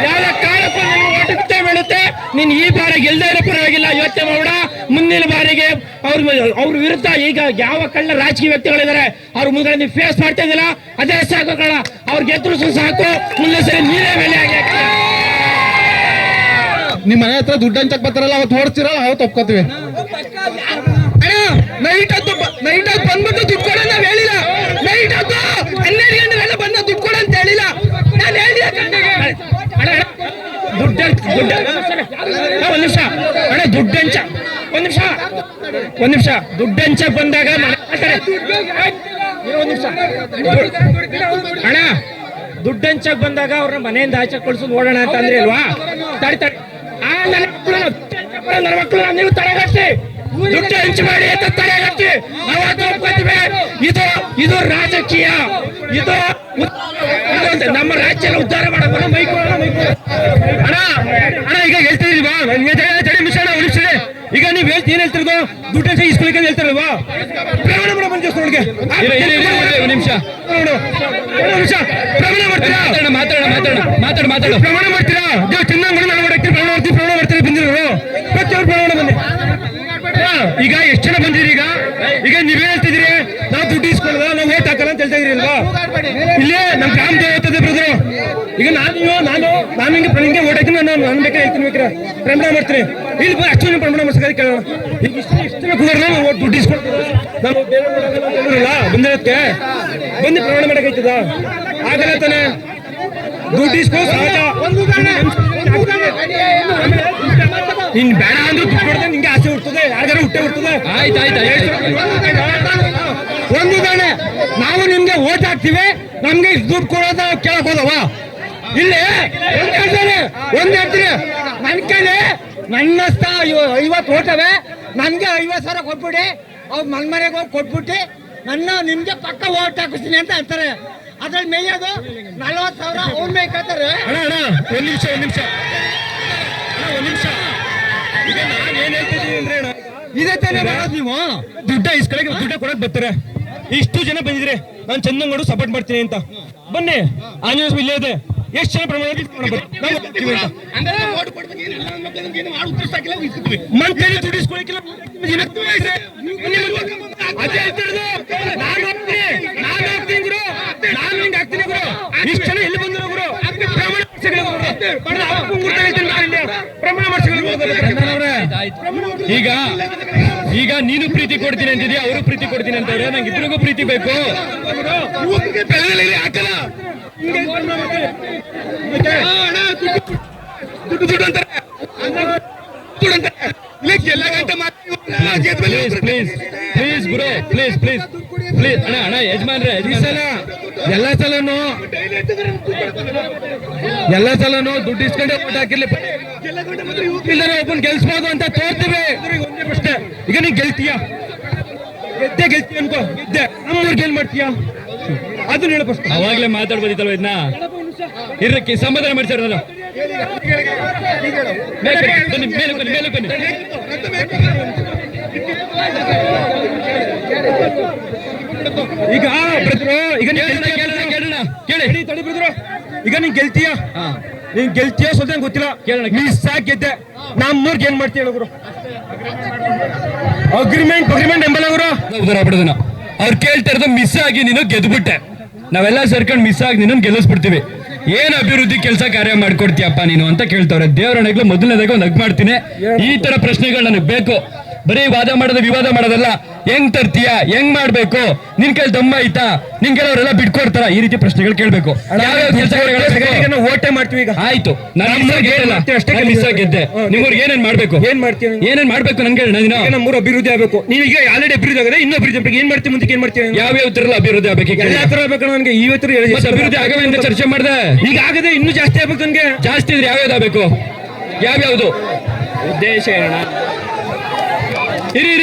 ಯಾವ ಕಾಲಕ್ಕೂ ನಿಮ್ಗೆ ಓಟುತ್ತೆ ಬೀಳುತ್ತೆ. ನೀನ್ ಈ ಬಾರಿ ಗೆಲ್ದೇ ಇರೋ ಪರವಾಗಿಲ್ಲ, ಯೋಚನೆ ಮಾಡ. ಮುಂದಿನ ಬಾರಿಗೆ ಅವ್ರ ವಿರುದ್ಧ ಈಗ ಯಾವ ಕಳ್ಳ ರಾಜಕೀಯ ವ್ಯಕ್ತಿಗಳಿದ್ದಾರೆ ಅವ್ರ ಮುಂದೆ ನೀವು ಫೇಸ್ ಮಾಡ್ತಾ ಇದ್ದಿಲ್ಲ, ಅದೇ ಸಾಕು ಕಣ. ಅವ್ರ ಗೆದ್ರು ಸಾಕು, ಮುಂದೆ ಸರಿ ನೀರೇ ಮೇಲೆ ಆಗಿ. ನಿಮ್ ಮನೆ ಹತ್ರ ದುಡ್ಡು ಹಂಚಕ್ ಬರ್ತಾರಲ್ಲ, ಅವತ್ತು ಓಡಿಸ್ತಿರಲ್ಲ, ಅವತ್ತು ಒಪ್ಕೋತೀವಿ. ನೈಟ್ ಹೊತ್ತು ಬಂದ್ಬಿಟ್ಟು ದುಡ್ಡು ಕೊಡ ನಾವ್ ಹೇಳಿಲ್ಲ. ನೈಟ್ ಹೊತ್ತು 12 ಗಂಟೆಗೆಲ್ಲ ಬಂದ ದುಡ್ಡು ಕೊಡ ಅಂತ ಹೇಳಿಲ್ಲ. ನಾನು ಹೇಳಿಲ್ಲ ಒಂದ್ ನಿಮಿಷ ಅಣ್ಣ, ದುಡ್ಡಂಚ ಒಂದ್ ನಿಮಿಷ ದುಡ್ಡಂಚ ಬಂದಾಗ ಅಣ್ಣ, ದುಡ್ಡಂಚಕ್ ಬಂದಾಗ ಅವ್ರನ್ನ ಮನೆಯಿಂದ ಆಚೆ ಕಳ್ಸೋದು ನೋಡೋಣ ಅಂತ ಅಂದ್ರೆ ಅಲ್ವಾ? ತಡಿ ನನ್ನ ಮಕ್ಕಳು ನೀವು ತಡೆಗಟ್ಟಿ, ದುಡ್ಡು ಹಂಚು ಮಾಡಿ ಅಂತ ತಡೆಗಟ್ಟಿ ನಾವು ಒಪ್ಕೊತೀವಿ. ಇದು ರಾಜಕೀಯ, ಇದು ನಮ್ಮ ರಾಜ್ಯ ಉದ್ಧಾರ ಮಾಡೋದು. ಅಣ್ಣ ಈಗ ಹೇಳ್ತಿದ್ರಿವಾ? ಈಗ ನೀವ್ ಏನ್ ಹೇಳ್ತಿರೋದು? ದುಡ್ಡು ಇಸ್ಕೊಳಿಕ ಹೇಳ್ತಾರಲ್ವಾ? ಪ್ರಮಾಣ ಮಾಡ ಬಂದ ಒಳಗೆ ನಿಮಿಷ ಪ್ರಮಾಣ ಮಾಡ್ತೀರಾ? ಮಾತಾಡ ಪ್ರಮಾಣ ಮಾಡ್ತೀರಾ? ನೀವು ಚೆನ್ನಾಗಿ ನಾವು ಮಾಡಕ್ಕೆ ಪ್ರಮಾಣ ಮಾಡ್ತೀವಿ. ಪ್ರಮಾಣ ಮಾಡ್ತಾರೆ ಬಂದಿರೋರು, ಪ್ರತಿಯೊಬ್ಬರು ಪ್ರಮಾಣ ಬನ್ನಿ. ಈಗ ಎಷ್ಟು ಜನ ಬಂದಿರಿ? ಈಗ ನೀವೇ ಹೇಳ್ತಿದ್ದೀರಿ ನಾವು ದುಡ್ಡು ಇಸ್ಕೊಳ್ಳೋದ, ನಾವು ಓಟ್ ಹಾಕಲ್ಲ ಅಂತ ಹೇಳ್ತಾ ಇದೀರಿ ಅಲ್ವಾ? ಇಲ್ಲೇ ನಮ್ ಗ್ರಾಮ ದೇವತೆ ಬ್ರದರು. ಈಗ ನಾನು ಹಿಂಗೆ ಓಟ್ ಹಾಕಿ ನಾನು ಬೇಕಾದ್ರೆ ಹೇಳ್ತೀನಿ, ಬೇಕಾರೆ ಪ್ರಮಾಣ ಮಾಡ್ತೀನಿ. ಇಲ್ಲಿ ಅಷ್ಟು ಪ್ರಮಾಣ ಮಾಡ್ಸಕ್ಕೆ ಕೇಳೋಣ. ಈಗ ಇಷ್ಟು ಜನ ಕುದುರೆ ಓಟ್ ದುಡ್ಡು ಇಸ್ಕೊಳ್ತೀವಿ, ನಾವು ಬೇರೆ ಬಂದಿರೋದಕ್ಕೆ ಬಂದು ಪ್ರಮಾಣ ಮಾಡಕ್ಕಾಯ್ತದ? ಆಗಲ್ಲ ತಾನೆ. ದುಡ್ಡು ಇಸ್ಕೊ ಸಹಜ. ಇನ್ ಬೇಡ ಅಂದ್ರೆ ದುಡ್ಡು ಕೊಡದೆ ನಿಂಗೆ ಆಸೆ ಹುಡ್ತದೆ, ಯಾವ್ದಾರು ಹುಟ್ಟೆ ಹುಡ್ತದೆ. ಆಯ್ತಾಯ್ತು. ಒಂದು ದಾಣೆ ನಾವು ನಿಮ್ಗೆ ಓಟ್ ಹಾಕ್ತಿವಿ, ನಮ್ಗೆ ದುಡ್ಡು ಕೊಡೋದ ಕೇಳಕ್ ಹೋದವ? ಇಲ್ಲಿ ಒಂದ್ ಹೇಳ್ತೀನಿ, ನನ್ ಕೈಲಿ ನನ್ನ 50 ಓಟವೆ, ನನ್ಗೆ 50,000 ಕೊಟ್ಬಿಡಿ, ಅವ್ರು ಮನೆಗೆ ಹೋಗಿ ಕೊಟ್ಬಿಟ್ಟು ನಿಮ್ಗೆ ಪಕ್ಕ ಓಟ್ ಹಾಕಿಸ್ತೀನಿ ಅಂತ ಹೇಳ್ತಾರೆ. ಅದ್ರಲ್ಲಿ ಮೇಯೋದು 40,000 ಅವ್ರ ಮೇ ಕೇಳ್ತಾರೆ. ಒಂದ್ ನಿಮಿಷ ಈಗ ನಾನು ಏನ್ ಹೇಳ್ತಿದ್ದೀನಿ ಅಂದ್ರೆ ಅಣ್ಣ, ಇದೇ ತಾನೇ ಮಾಡೋದು ನೀವು? ದುಡ್ಡ ಇಸ್ಕೊಳಕ್ಕೆ ದುಡ್ಡ ಕೊಡಕ್ ಬರ್ತಾರೆ. ಇಷ್ಟು ಜನ ಬಂದಿದ್ರೆ ನಾನು ಚಂದಂಗೌಡ ಸಪೋರ್ಟ್ ಮಾಡ್ತೀನಿ ಅಂತ ಬನ್ನಿ. ಆಂಜನೇಯ ಸ್ವಾಮಿ ಇಲ್ಲೇ ಇದೆ, ಎಷ್ಟು ಜನ ಪ್ರಮಾಣ ಮಂತ್ಲಿ ದುಡ್ಡು ಇಸ್ಕೊಳಕ್ಕಿಲ್ಲ. ನಾನು ಹಿಂಗೆ ಹಾಕ್ತೀನಿ ಗುರು. ಇಷ್ಟು ಜನ ಎಲ್ಲಿ ಬಂದಿರೋ ಗುರು? ಪ್ರಮಾಣ ಈಗ ಈಗ ನೀನು ಪ್ರೀತಿ ಕೊಡ್ತೀನಿ ಅಂತಿದ್ಯಾ, ಅವರು ಪ್ರೀತಿ ಕೊಡ್ತೀನಿ ಅಂತವ್ರೆ. ನಂಗೆ ಇಬ್ಬರಿಗೂ ಪ್ರೀತಿ ಬೇಕು. Please Guru, please please please ಅಣ್ಣ ಅಣ್ಣ ಯಜಮಾನ್ರೆ, ಎಲ್ಲ ಸಲನು ದುಡ್ಡು ಇಸ್ಕೊಂಡೆ ಓಟ್ ಹಾಕಿರ್ಲಿ, ಒಬ್ಬನ್ ಗೆಲ್ಸ್ಬೋದು ಅಂತ ತೋರ್ತೀವಿ. ಅಷ್ಟೇ. ಈಗ ನೀನ್ ಗೆಲ್ತೀಯ, ಗೆಲ್ತೀಯ ಅನ್ಕೋ, ಗೆದ್ದೆ ನಮ್ಮೂರ್ಗೆ ಏನ್ ಮಾಡ್ತೀಯಾ ಅದನ್ನ ಹೇಳ. ಅವಾಗ್ಲೇ ಮಾತಾಡ್ಬೋದಿತ್ತಲ್ವ ಇದನ್ನ, ಇರಕ್ಕೆ ಸಮಾಧಾನ ಮಾಡ್ಸಾರ. ಈಗ ಬ್ರದ್ರು, ಈಗ ಕೇಳಿ ತಡಿ ಬ್ರದ್ರು, ಈಗ ನೀನ್ ಗೆಲ್ತೀಯ, ನೀನ್ ಗೆಲ್ತೀಯ ಸ್ವಲ್ಪ ಗೊತ್ತಿಲ್ಲ, ಮಿಸ್ ಆಗಿ ಗೆದ್ದೆ, ನಮ್ಮೂರ್ಗೆ ಏನ್ ಮಾಡ್ತೀಯ ಗುರು? ಅಗ್ರಿಮೆಂಟ್ ಎಂಬಲ್ಲ ಗುರು. ಬಿಡೋದನ್ನ ಅವ್ರು ಕೇಳ್ತಾ ಇರೋದು ಮಿಸ್ ಆಗಿ ನೀನು ಗೆದ್ಬಿಟ್ಟೆ, ನಾವೆಲ್ಲ ಸೇರ್ಕೊಂಡು ಮಿಸ್ ಆಗಿ ನೀನು ಗೆಲ್ಲಿಸ್ಬಿಡ್ತೀವಿ. ಏನ್ ಅಭಿವೃದ್ಧಿ ಕೆಲಸ ಕಾರ್ಯ ಮಾಡ್ಕೊಡ್ತೀಯಪ್ಪ ನೀನು ಅಂತ ಕೇಳ್ತವ್ರೆ. ದೇವರನೆಗಳು ಮೊದಲನೇದಾಗ ಒಂದು ಹಗ್ ಮಾಡ್ತೀನಿ. ಈ ತರ ಪ್ರಶ್ನೆಗಳು ನನಗೆ ಬೇಕು. ಬರೀ ವಾದ ಮಾಡೋದು ವಿವಾದ ಮಾಡೋದಲ್ಲ. ಹೆಂಗ್ ತರ್ತೀಯ, ಹೆಂಗ್ ಮಾಡ್ಬೇಕು, ನಿನ್ ಕೈಲಿ ದಮ್ಮ ಐತಾ, ನಿನ್ಗೆಲ್ಲವರೆಲ್ಲ ಬಿಟ್ಕೊಡ್ತಾರ, ಈ ರೀತಿ ಪ್ರಶ್ನೆಗಳು ಕೇಳ್ಬೇಕು. ಓಟೆ ಮಾಡ್ತೀವಿ. ಈಗ ಆಯ್ತು, ಅಷ್ಟೇ ಮಿಸ್ ಆಗಿದ್ದೆ. ನಿಮ್ಮೂರ್ಗೆ ಏನೇನ್ ಮಾಡ್ಬೇಕು, ಏನೇನ್ ಮಾಡ್ಬೇಕು ನನ್ಗೆ ಹೇಳಿ. ನಮ್ಮೂರು ಅಭಿವೃದ್ಧಿ ಆಗ್ಬೇಕು. ನೀವೀಗ ಆಲ್ರೆಡಿ ಅಭಿವೃದ್ಧಿ ಆಗಿದೆ, ಇನ್ನೂ ಅಭಿವೃದ್ಧಿ ಆಗ್ಬೇಕು. ಏನ್ ಮಾಡ್ತೀವಿ ಮುಂದಕ್ಕೆ, ಏನ್ ಮಾಡ್ತೀವಿ, ಯಾವ್ಯಾವ ತರ ಅಭಿವೃದ್ಧಿ ಆಗ್ಬೇಕು, ಎಲ್ಲ ತರ ಆಗ್ಬೇಕು. ನನಗೆ ಇವತ್ತು ಅಭಿವೃದ್ಧಿ ಆಗವೆ ಅಂತ ಚರ್ಚೆ ಮಾಡಿದೆ. ಈಗ ಆಗದೆ ಇನ್ನೂ ಜಾಸ್ತಿ ಆಗ್ಬೇಕು. ನನ್ಗೆ ಜಾಸ್ತಿ ಇದ್ರೆ ಯಾವ್ಯಾವ್ದು ಆಗ್ಬೇಕು, ಯಾವ್ಯಾವ್ದು ಉದ್ದೇಶ ಹೇಳೋಣ. ಇರಿ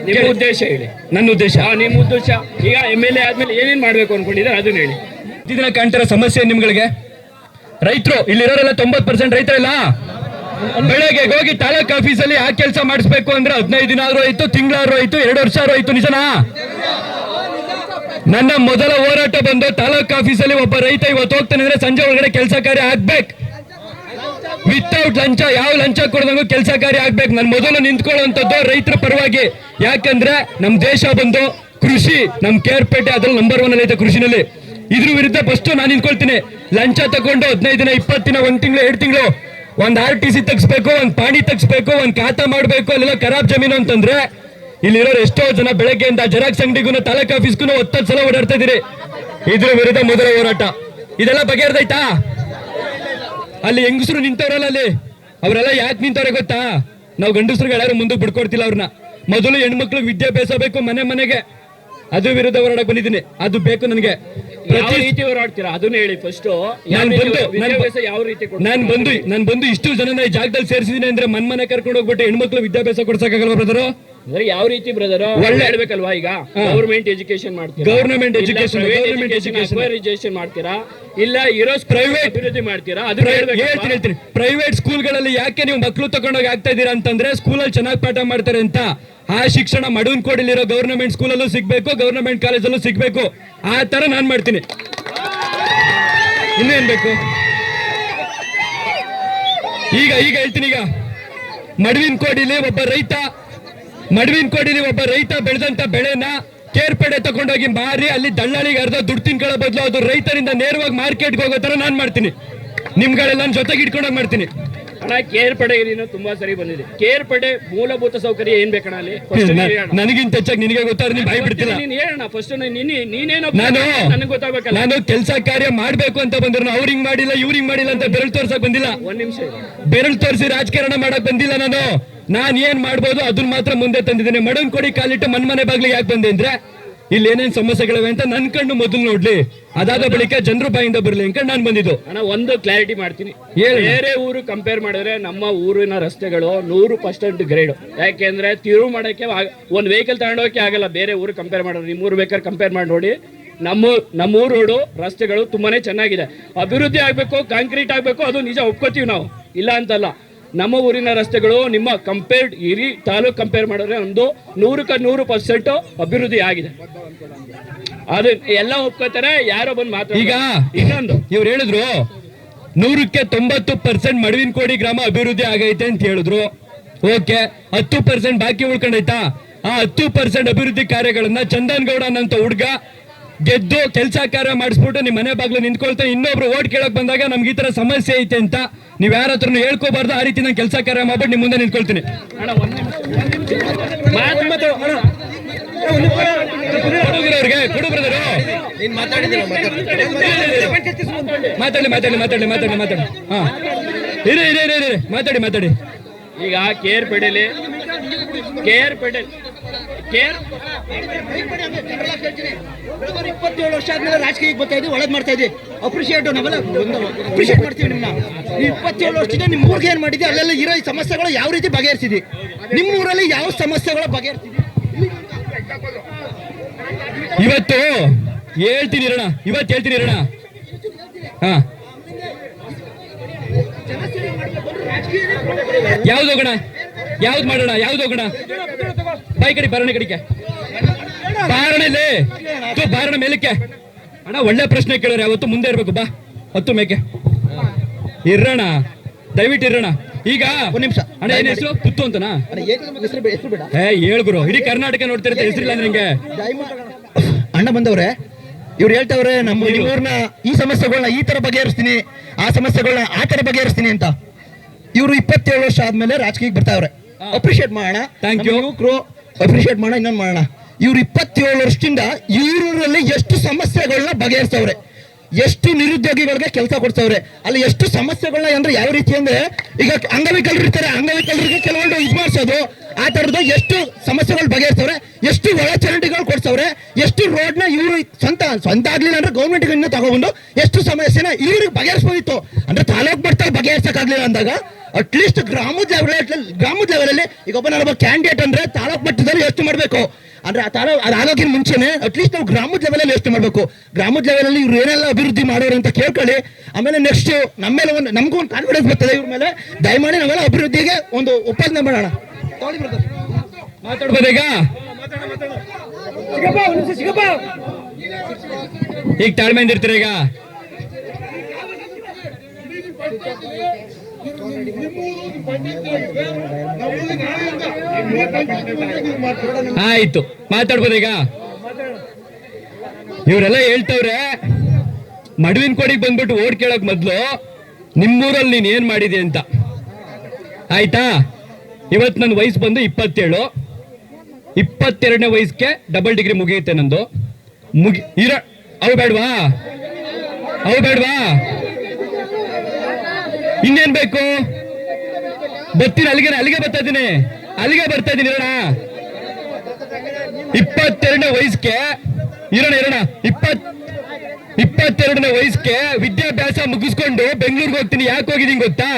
ನಿಮ್ಮ ಉದ್ದೇಶ ಹೇಳಿ. ನನ್ನ ಉದ್ದೇಶ, ನಿಮ್ಮ ಉದ್ದೇಶ ಈಗ MLA ಆದ್ಮೇಲೆ ಏನೇನ್ ಮಾಡ್ಬೇಕು ಅನ್ಕೊಂಡಿದ್ದಾರೆ ಅದನ್ನ ಹೇಳಿ. ಇದನ್ನ ಕಾಣ್ತಿರೋ ಸಮಸ್ಯೆ ನಿಮ್ಗಳಿಗೆ, ರೈತರು ಇಲ್ಲಿರೋರೆಲ್ಲ 90% ರೈತರಲ್ಲ. ಬೆಳಗ್ಗೆ ಹೋಗಿ ತಾಲೂಕ್ ಆಫೀಸಲ್ಲಿ ಆ ಕೆಲಸ ಮಾಡಿಸ್ಬೇಕು ಅಂದ್ರೆ 15 ದಿನ ಆದ್ರೂ ಆಯ್ತು, ತಿಂಗಳಾದ್ರೂ ಆಯ್ತು, 2 ವರ್ಷ ಆದ್ರೂ ಆಯ್ತು. ನಿಜನಾ? ನನ್ನ ಮೊದಲ ಹೋರಾಟ ಬಂದು ತಾಲೂಕ್ ಆಫೀಸಲ್ಲಿ ಒಬ್ಬ ರೈತ ಇವತ್ತು ಹೋಗ್ತಾನೆ ಅಂದ್ರೆ ಸಂಜೆ ಒಳಗಡೆ ಕೆಲಸ ಕಾರ್ಯ ಆಗ್ಬೇಕು, ವಿತೌಟ್ ಲಂಚ, ಯಾವ ಲಂಚ ಕೊಡದಂಗೂ ಕೆಲಸ ಕಾರ್ಯ ಆಗ್ಬೇಕು. ನಾನು ಮೊದಲು ನಿಂತ್ಕೊಳ್ಳುವಂಥದ್ದು ರೈತರ ಪರವಾಗಿ. ಯಾಕಂದ್ರೆ ನಮ್ ದೇಶ ಬಂದು ಕೃಷಿ, ನಮ್ ಕೇರ್ಪೇಟೆ ಅದ್ರಲ್ಲಿ ನಂಬರ್ 1 ಅಲ್ಲಿ ಐತೆ ಕೃಷಿನಲ್ಲಿ. ಇದ್ರ ವಿರುದ್ಧ ಫಸ್ಟ್ ನಾನು ನಿಂತ್ಕೊಳ್ತೀನಿ. ಲಂಚ ತಗೊಂಡು 15 ದಿನ 20 ದಿನ 1 ತಿಂಗಳು 2 ತಿಂಗಳು ಒಂದ್ RTC ತೆಗಿಸ್ಬೇಕು, ಒಂದ್ ಪಾಣಿ ತೆಗಿಸ್ಬೇಕು, ಒಂದ್ ಖಾತಾ ಮಾಡ್ಬೇಕು, ಅಲ್ಲೆಲ್ಲ ಖರಾಬ್ ಜಮೀನು ಅಂತಂದ್ರೆ ಇಲ್ಲಿರೋರು ಎಷ್ಟೋ ಜನ ಬೆಳಗ್ಗೆಯಿಂದ ಜೆರಾಕ್ಸ್ ಅಂಗಡಿಗೂ ತಾಲೂಕ್ ಆಫೀಸ್ಗೂ 10 ಸಲ ಓಡಾಡ್ತಾ ಇದೀರಿ. ಇದ್ರ ವಿರುದ್ಧ ಮೊದಲ ಹೋರಾಟ. ಇದೆಲ್ಲ ಬಗೆಹರ್ದೈತಾ? ಅಲ್ಲಿ ಹೆಂಗಸರು ನಿಂತವ್ರಲ್ಲ, ಅಲ್ಲಿ ಅವರೆಲ್ಲ ಯಾಕೆ ನಿಂತವ್ರೆ ಗೊತ್ತಾ? ನಾವು ಗಂಡಸರಿಗೆ ಯಾರು ಮುಂದಕ್ಕೆ ಬಿಡ್ಕೊಡ್ತಿಲ್ಲ ಅವ್ರನ್ನ. ಮೊದಲು ಹೆಣ್ಮಕ್ಳಿಗೆ ವಿದ್ಯಾಭ್ಯಾಸ ಬೇಕು ಮನೆಗೆ, ಅದು ವಿರುದ್ಧ ಹೋರಾಡಕ್ ಬಂದಿದ್ದೀನಿ. ಅದು ಬೇಕು ನನಗೆ. ಯಾವ ರೀತಿ ಹೋರಾಡ್ತೀರಾ ಅದನ್ನ ಹೇಳಿ ಫಸ್ಟ್. ನಾನು ಬಂದು ಇಷ್ಟು ಜನ ಈ ಜಾಗದಲ್ಲಿ ಸೇರಿಸಿದೀನಿ ಅಂದ್ರೆ ಮನೆ ಕರ್ಕೊಂಡು ಹೋಗ್ಬಿಟ್ಟು ಹೆಣ್ಮಕ್ಳು ವಿದ್ಯಾಭ್ಯಾಸ ಕೊಡ್ಸಕ್ಕಾಗಲ್ಲ ಬ್ರದರ್. ಯಾವ ರೀತಿ ಬ್ರದರ್ ಒಳ್ಳೆ ಹೇಳ್ಬೇಕಲ್ವಾ? ಈಗ ಗವರ್ಮೆಂಟ್ ಎಜುಕೇಶನ್ ಮಾಡ್ತೀರಾ, ಗವರ್ನಮೆಂಟ್ ಎಜುಕೇಶನ್ ಮಾಡ್ತೀರಾ, ಇಲ್ಲ ಇರೋ ಪ್ರೈವೇಟ್ ಅಭಿವೃದ್ಧಿ ಮಾಡ್ತೀರಾ? ಅದು ಹೇಳ್ತೀನಿ. ಪ್ರೈವೇಟ್ ಸ್ಕೂಲ್ಗಳಲ್ಲಿ ಯಾಕೆ ನೀವು ಮಕ್ಕಳು ತಗೊಂಡೋಗಿ ಆಗ್ತಾ ಇದೀರಾ ಅಂತಂದ್ರೆ ಸ್ಕೂಲಲ್ಲಿ ಚೆನ್ನಾಗಿ ಪಾಠ ಮಾಡ್ತಾರೆ ಅಂತ. ಆ ಶಿಕ್ಷಣ ಮಡವನಕೋಡಿಲಿರೋ ಗವರ್ನಮೆಂಟ್ ಸ್ಕೂಲಲ್ಲೂ ಸಿಗ್ಬೇಕು, ಗವರ್ನಮೆಂಟ್ ಕಾಲೇಜಲ್ಲೂ ಸಿಗ್ಬೇಕು. ಆ ತರ ನಾನ್ ಮಾಡ್ತೀನಿ. ಇನ್ನೇನ್ ಬೇಕು? ಈಗ ಹೇಳ್ತೀನಿ. ಈಗ ಮಡವಿನಕೋಡಿಲಿ ಒಬ್ಬ ರೈತ ಬೆಳೆದಂತ ಬೆಳೆನ ಕೇರ್ಪೇಟೆ ತಗೊಂಡೋಗಿ ಮಾರಿ ಅಲ್ಲಿ ದಳ್ಳಾಳಿಗೆ ಅರ್ಧ ದುಡ್ಡು ತಿನ್ಕೊಳ್ಳೋ ಬದಲು ಅದು ರೈತರಿಂದ ನೇರವಾಗಿ ಮಾರ್ಕೆಟ್ಗೆ ಹೋಗೋ ತರ ನಾನ್ ಮಾಡ್ತೀನಿ. ನಿಮ್ಗಳೆಲ್ಲ ಜೊತೆಗೆ ಇಟ್ಕೊಂಡೋಗಿ ಮಾಡ್ತೀನಿ. ಅಣ್ಣ ಕೇರ್ಪಡೆ ತುಂಬಾ ಸರಿ ಬಂದಿದೆ. ಕೇರ್ಪಡೆ ಮೂಲಭೂತ ಸೌಕರ್ಯ ಏನ್ ಬೇಕಣ್ಣ ಅಲ್ಲಿ? ನನಗಿಂತ ಹೆಚ್ಚಾಗಿ ನಿನಗೆ ಗೊತ್ತಾದ್ರೆ ನೀನ್ ಬಾಯಿ ಬಿಡ್ತಿಲ್ಲ. ನೀನ್ ಹೇಳೋಣ ಫಸ್ಟ್. ನೀನೇನೋ ನನಗೆ ಗೊತ್ತಾಗಬೇಕಲ್ಲ. ನಾನು ಕೆಲಸ ಕಾರ್ಯ ಮಾಡ್ಬೇಕು ಅಂತ ಬಂದ್ರು ಅವ್ರು ಹಿಂಗ್ ಮಾಡಿಲ್ಲ ಇವ್ರು ಹಿಂಗ್ ಮಾಡಿಲ್ಲ ಅಂತ ಬೆರಳು ತೋರ್ಸಕ್ ಬಂದಿಲ್ಲ. ಒಂದ್ ನಿಮಿಷ ಬೆರಳು ತೋರಿಸಿ ರಾಜಕಾರಣ ಮಾಡಕ್ ಬಂದಿಲ್ಲ. ನಾನ್ ಏನ್ ಮಾಡ್ಬೋದು ಅದನ್ನ ಮಾತ್ರ ಮುಂದೆ ತಂದಿದ್ದೇನೆ. ಮಡವನಕೋಡಿ ಕಾಲಿಟ್ಟು ಮನೆ ಬಾಗ್ಲಿಗೆ ಯಾಕೆ ಬಂದೆ ಅಂದ್ರೆ ಇಲ್ಲಿ ಏನೇನ್ ಸಮಸ್ಯೆಗಳಿವೆ ಅಂತ ನನ್ ಕಣ್ಣು ಮೊದಲು ನೋಡ್ಲಿ, ಅದಾದ ಬಳಿಕ ಜನರು ಬಾಯಿಂದ ಬರ್ಲಿ ಅನ್ಕೊಂಡು ನಾನು ಬಂದಿದ್ದು. ಅಣ್ಣ ಒಂದು ಕ್ಲಾರಿಟಿ ಮಾಡ್ತೀನಿ. ಬೇರೆ ಊರು ಕಂಪೇರ್ ಮಾಡಿದ್ರೆ ನಮ್ಮ ಊರಿನ ರಸ್ತೆಗಳು 100% ಗ್ರೇಡ್. ಯಾಕೆಂದ್ರೆ ತಿರುವು ಮಾಡಕ್ಕೆ ಒಂದ್ ವೆಹಿಕಲ್ ತಗೊಂಡೋಕೆ ಆಗಲ್ಲ ಬೇರೆ ಊರು ಕಂಪೇರ್ ಮಾಡೋದು. ನಿಮ್ಮ ಊರು ಬೇಕಾದ್ರೆ ಕಂಪೇರ್ ಮಾಡಿ ನೋಡಿ. ನಮ್ಮೂರು ರೋಡು ರಸ್ತೆಗಳು ತುಂಬಾನೇ ಚೆನ್ನಾಗಿದೆ. ಅಭಿವೃದ್ಧಿ ಆಗ್ಬೇಕು, ಕಾಂಕ್ರೀಟ್ ಆಗ್ಬೇಕು, ಅದು ನಿಜ ಒಪ್ಕೋತೀವಿ ನಾವು, ಇಲ್ಲ ಅಂತಲ್ಲ. ನಮ್ಮ ಊರಿನ ರಸ್ತೆಗಳು ನಿಮ್ಮ ಕಂಪೇರ್ಡ್ ಇಡೀ ತಾಲೂಕ್ ಕಂಪೇರ್ ಮಾಡಿದ್ರೆ ನಮ್ದು 100% ಅಭಿವೃದ್ಧಿ ಆಗಿದೆ. ಅದು ಎಲ್ಲ ಒಪ್ಕೋತಾರೆ. ಯಾರೋ ಬಂದು ಮಾತಾಡ. ಈಗ ಇನ್ನೊಂದು ಇವ್ರು ಹೇಳಿದ್ರು 100% ಮಡವಿನಕೋಡಿ ಗ್ರಾಮ ಅಭಿವೃದ್ಧಿ ಆಗೈತೆ ಅಂತ ಹೇಳಿದ್ರು. ಓಕೆ, 10% ಬಾಕಿ ಉಳ್ಕೊಂಡೈತಾ? ಆ 10% ಅಭಿವೃದ್ಧಿ ಕಾರ್ಯಗಳನ್ನ ಚಂದನ್ ಗೌಡ ಅನ್ನಂತ ಹುಡ್ಗ ಗೆದ್ದು ಕೆಲಸ ಕಾರ್ಯ ಮಾಡಿಸ್ಬಿಟ್ಟು ನಿಮ್ಮ ಮನೆ ಬಾಗ್ಲು ನಿಂತ್ಕೊಳ್ತಾರೆ, ಇನ್ನೊಬ್ರು ಓಟ್ ಕೇಳಕ್ ಬಂದಾಗ ನಮ್ಗೆ ಈ ತರ ಸಮಸ್ಯೆ ಐತೆ ಅಂತ ನೀವ್ ಯಾರ ಹತ್ರನು ಹೇಳ್ಕೋಬಾರ್ದು. ಆ ರೀತಿ ನಾನು ಕೆಲಸ ಕಾರ್ಯ ಮಾಡ್ಬಿಟ್ಟು ನಿಮ್ ಮುಂದೆ ನಿಂತ್ಕೊಳ್ತೀನಿ. ಅವ್ರಿಗೆ ಕೊಡು ಬ್ರದರು. ಮಾತಾಡಿ ಮಾತಾಡಿ ಮಾತಾಡಿ ಮಾತಾಡಿ ಮಾತಾಡಿ. ಹಾ ಇರಿ ಇರಿ ಇರಿ ಇರಿ ಮಾತಾಡಿ ಮಾತಾಡಿ. ಈಗ ಕೇರ್ ಪೆಡಲಿ ಕೇರ್ ಪೆಡಲ್ ಕೇರ್ 27 ವರ್ಷ ಆದ್ಮೇಲೆ ರಾಜಕೀಯಕ್ಕೆ ಬರ್ತಾ ಇದ್ದೀವಿ, ಒಳ್ಳೇದು ಮಾಡ್ತಾ ಇದ್ದೀವಿ. ಅಪ್ರಿಷಿಯೇಟ್ ನಾವೆಲ್ಲ ಅಪ್ರಿಷಿಯೇಟ್ ಮಾಡ್ತೀವಿ ನಿಮ್ಮನ್ನ. ನೀವು 27 ವರ್ಷದಿಂದ ನಿಮ್ಮ ಊರಿಗೆ ಏನು ಮಾಡಿದ್ದೆ, ಅಲ್ಲೆಲ್ಲ ಇರೋ ಈ ಸಮಸ್ಯೆಗಳು ಯಾವ ರೀತಿ ಬಗೆಹರಿಸಿದ್ವಿ, ನಿಮ್ಮ ಊರಲ್ಲಿ ಯಾವ ಸಮಸ್ಯೆಗಳು ಬಗೆಹರಿಸಿದ್ವಿ ಇವತ್ತು ಹೇಳ್ತೀನಿ ಇರೋಣ, ಇವತ್ತು ಹೇಳ್ತೀನಿ ಇರೋಣ. ಹಾ ಯಾವ್ದು ಹೋಗೋಣ, ಯಾವ್ದು ಮಾಡೋಣ, ಯಾವ್ದು ಹೋಗೋಣ? ಬಾಯಿ ಕಡೆ ಬಾರಣ ಕಡೆಗೆ ಬಾರಣ ಇಲ್ಲಿ ಬಾರಣ ಮೇಲಕ್ಕೆ. ಅಣ್ಣ ಒಳ್ಳೆ ಪ್ರಶ್ನೆ ಕೇಳೋರು ಯಾವತ್ತು ಮುಂದೆ ಇರ್ಬೇಕು. ಬಾ ಹತ್ತು ಮೇಕೆ ಇರೋಣ, ದಯವಿಟ್ಟು ಇರೋಣ. ಈಗ ಒಂದು ನಿಮಿಷ ಅಣ್ಣ ಏನ್ ಹೆಸರು? ಪುತ್ತು ಅಂತನಾ? ಹೆಸರು ಬೇಡ. ಹೇಳ್ಗುರು, ಇಡೀ ಕರ್ನಾಟಕ ನೋಡ್ತಿರುತ್ತೆ, ಹೆಸರಿಲ್ಲ ನಿಂಗೆ. ಅಣ್ಣ ಬಂದವ್ರೆ, ಇವ್ರು ಹೇಳ್ತಾವ್ರೆ ನಿಮ್ಮೂರ್ನ ಈ ಸಮಸ್ಯೆಗಳನ್ನ ಈ ತರ ಬಗೆಹರಿಸ್ತೀನಿ, ಆ ಸಮಸ್ಯೆಗಳನ್ನ ಆ ತರ ಬಗೆಹರಿಸ್ತೀನಿ ಅಂತ. ಇವರು 27 ವರ್ಷ ಆದ್ಮೇಲೆ ರಾಜಕೀಯಕ್ಕೆ ಬರ್ತಾವ್ರೆ, ಅಪ್ರಿಷಿಯೇಟ್ ಮಾಡೋಣ. Thank you. ಅಪ್ರಿಷಿಯೇಟ್ ಮಾಡೋಣ, ಇನ್ನೊಂದು ಮಾಡೋಣ. ಇವ್ರು 27 ವರ್ಷದಿಂದ ಇವರಲ್ಲಿ ಎಷ್ಟು ಸಮಸ್ಯೆಗಳನ್ನ ಬಗೆಹರಿಸವ್ರೆ, ಎಷ್ಟು ನಿರುದ್ಯೋಗಿಗಳಿಗೆ ಕೆಲಸ ಕೊಡ್ಸವ್ರೆ, ಅಲ್ಲಿ ಎಷ್ಟು ಸಮಸ್ಯೆಗಳನ್ನ ಅಂದ್ರೆ ಯಾವ ರೀತಿ ಅಂದ್ರೆ, ಈಗ ಅಂಗವಿಕಲರು ಇರ್ತಾರೆ, ಅಂಗವಿಕಲರಿಗೆ ಕೆಲವೊಂದು ಇದು ಮಾಡಿಸೋದು, ಆ ತರದ್ದು ಎಷ್ಟು ಸಮಸ್ಯೆಗಳು ಬಗೆಹರಿಸವ್ರೆ, ಎಷ್ಟು ಒಳಚರಂಡಿಗಳು ಕೊಡ್ಸವ್ರೆ, ಎಷ್ಟು ರೋಡ್ನ ಇವರು ಸ್ವಂತ ಆಗ್ಲಿಲ್ಲ ಅಂದ್ರೆ ಗೌರ್ಮೆಂಟ್ ಇನ್ನ ತಗೊಂಡು ಎಷ್ಟು ಸಮಸ್ಯೆನ ಇವ್ರಿಗೆ ಬಗೆಹರಿಸಬಹುದಿತ್ತು. ಅಂದ್ರೆ ತಾಲೂಕ್ ಮಟ್ಟದಲ್ಲಿ ಬಗೆಹರಿಸಕ್ಕಾಗ್ಲಿಲ್ಲ ಅಂದಾಗ ಅಟ್ಲೀಸ್ಟ್ ಗ್ರಾಮದ ಲೆವೆಲಲ್ಲಿ ಈಗ ಒಬ್ಬ ಕ್ಯಾಂಡಿಡೇಟ್ ಅಂದ್ರೆ ತಾಲೂಕ್ ಮಟ್ಟದಲ್ಲಿ ಎಷ್ಟು ಮಾಡಬೇಕು ಅಂದ್ರೆ ಅದಾಗೋಕ್ಕಿಂತ ಮುಂಚೆನೆ ಅಟ್ಲೀಸ್ಟ್ ನಾವು ಗ್ರಾಮದ ಲೆವೆಲಲ್ಲಿ ಎಷ್ಟು ಮಾಡಬೇಕು, ಗ್ರಾಮದ ಲೆವೆಲಲ್ಲಿ ಇವ್ರು ಏನೆಲ್ಲ ಅಭಿವೃದ್ಧಿ ಮಾಡೋರು ಅಂತ ಕೇಳ್ಕೊಳ್ಳಿ. ಆಮೇಲೆ ನೆಕ್ಸ್ಟ್ ನಮ್ಮೇಲೆ ನಮಗೂ ಒಂದು ಕಾನ್ಫಿಡೆನ್ಸ್ ಬರ್ತದೆ ಇವ್ರ ಮೇಲೆ. ದಯಮಾಡಿ ನಾವೆಲ್ಲ ಅಭಿವೃದ್ಧಿಗೆ ಒಂದು ಒಪ್ಪಂದ ಮಾಡೋಣ. ಮಾತಾಡ್ಬೋದೀಗ? ಈಗ ತಾಳ್ಮೆಯಿಂದ ಇರ್ತೀರ. ಈಗ ಆಯ್ತು, ಮಾತಾಡ್ಬೋದೀಗ? ಇವರೆಲ್ಲ ಹೇಳ್ತವ್ರೆ ಮಡುವಿನ ಕೋಡಿಗೆ ಬಂದ್ಬಿಟ್ಟು ಓಟ್ ಕೇಳಕ್ ಮೊದ್ಲು ನಿಮ್ಮೂರಲ್ಲಿ ನೀನ್ ಏನ್ ಮಾಡಿದೆ ಅಂತ. ಆಯ್ತಾ? ಇವತ್ತು ನನ್ನ ವಯಸ್ಸು ಬಂದು 27, 22ನೇ ವಯಸ್ಸಿಗೆ ಡಬಲ್ ಡಿಗ್ರಿ ಮುಗಿಯುತ್ತೆ ನಂದು. ಅವು ಬೇಡವಾ? ಅವು ಬೇಡವಾ? ಇನ್ನೇನ್ ಬೇಕು? ಬರ್ತೀನಿ, ಅಲ್ಲಿಗೆ ಬರ್ತಾ ಇದ್ದೀನಿ, ಅಲ್ಲಿಗೆ ಬರ್ತಾ ಇದ್ದೀನಿ. ಇರೋಣ 22ನೇ ವಯಸ್ಸಿಗೆ ಇರೋಣ 22ನೇ ವಯಸ್ಸಿಗೆ ವಿದ್ಯಾಭ್ಯಾಸ ಮುಗಿಸ್ಕೊಂಡು ಬೆಂಗಳೂರಿಗೆ ಹೋಗ್ತೀನಿ. ಯಾಕೆ ಹೋಗಿದ್ದೀನಿ ಗೊತ್ತಾ?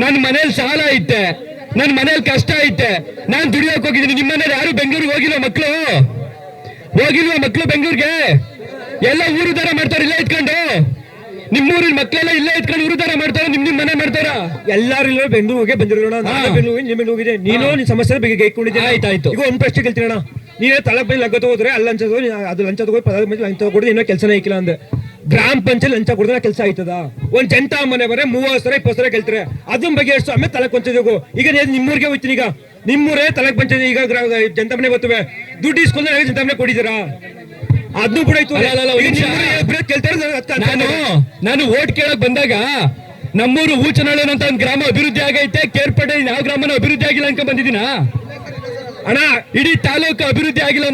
ನನ್ನ ಮನೇಲಿ ಸಾಲ ಐತೆ, ನನ್ನ ಮನೇಲಿ ಕಷ್ಟ ಐತೆ, ನಾನು ದುಡಿಯೋಕೆ ಹೋಗಿದ್ದೀನಿ. ನಿಮ್ಮ ಮನೇಲಿ ಯಾರು ಬೆಂಗಳೂರಿಗೆ ಹೋಗಿಲ್ಲ? ಮಕ್ಕಳು ಹೋಗಿಲ್ವ? ಮಕ್ಕಳು ಬೆಂಗಳೂರಿಗೆ ಎಲ್ಲ ಊರು ತರ ಮಾಡ್ತಾರೆ, ಇಲ್ಲೇ ಇಟ್ಕೊಂಡು. ನಿಮ್ಮೂರಿನ ಮಕ್ಕಳೆಲ್ಲ ಇಲ್ಲೇ ಇಟ್ಕೊಂಡು ಊರು ತರ ಮಾಡ್ತಾರ, ನಿಮ್ ಮನೆ ಮಾಡ್ತಾರ. ಎಲ್ಲಾರು ಬೆಂಗಳೂರಿಗೆ ಬಂದಿರೋಣ, ಬೆಂಗಳೂರಿಗೆ ಹೋಗಿದೆ. ನೀನು ನಿನ್ ಸಮಸ್ಯೆ ಬಗ್ಗೆ ಗೈಕೊಂಡಿದ್ದೆ. ಆಯ್ತಾಯ್ತು. ಈಗ ಒಂದ್ ಪ್ರಶ್ನೆ ಕೇಳ್ತೀರಣ, ನೀನೇ ತಳಕ್ ಬಂದು ಲಂಚ ಹೋದ್ರೆ ಅಲ್ಲಿ ಲಂಚ ಅದು ಲಂಚ ತಗೋ ಪದ ಲಂಚ ತಗೊಡ್ದು ಇನ್ನೂ ಕೆಲಸನೇ ಐಕಿಲ್ಲ ಅಂದೆ. ಗ್ರಾಮ ಪಂಚಾಯತ್ ಲಂಚ ಕೊಡಿದ್ರೆ ಕೆಲಸ ಆಯ್ತದ? ಒಂದ್ ಜನತಾ ಮನೆ ಬರೇ 30 ಸಾವಿರ 20 ಸಾವಿರ ಕೇಳ್ತಾರೆ, ಅದನ್ನ ಬಗ್ಗೆ ಎಷ್ಟು ಆಮೇಲೆ ತಲಕ್ ಪಂಚಾಯತ್ ಹೋಗು. ಈಗ ನಿಮ್ಮೂರಿಗೆ ಹೋಗ್ತೀನಿ, ಈಗ ನಿಮ್ಮೂರೇ ತಲಕ್ ಪಂಚಾಯತ್, ಈಗ ಜನತಾ ಮನೆ ಬರ್ತವೆ, ದುಡ್ಡು ಇಸ್ಕೊಂಡ್ರೆ ಜನತಾ ಮನೆ ಕೊಡಿದ್ದೀರಾ? ಅದನ್ನು ಕೂಡ ನಾನು ಓಟ್ ಕೇಳಕ್ ಬಂದಾಗ ನಮ್ಮೂರು ಹೂಚನಹಳ್ಳಿ ಅಂತ ಒಂದು ಗ್ರಾಮ ಅಭಿವೃದ್ಧಿ ಆಗೈತೆ, ಕೇರ್ಪೇಟೆ ಯಾವ ಗ್ರಾಮನೂ ಅಭಿವೃದ್ಧಿ ಆಗಿಲ್ಲ ಅನ್ಕೊಂಡ್ ಬಂದಿದ್ದೀನ ಅಣ್ಣ. ಇಡೀ ತಾಲೂಕು ಅಭಿವೃದ್ಧಿ ಆಗಿಲ್ಲ.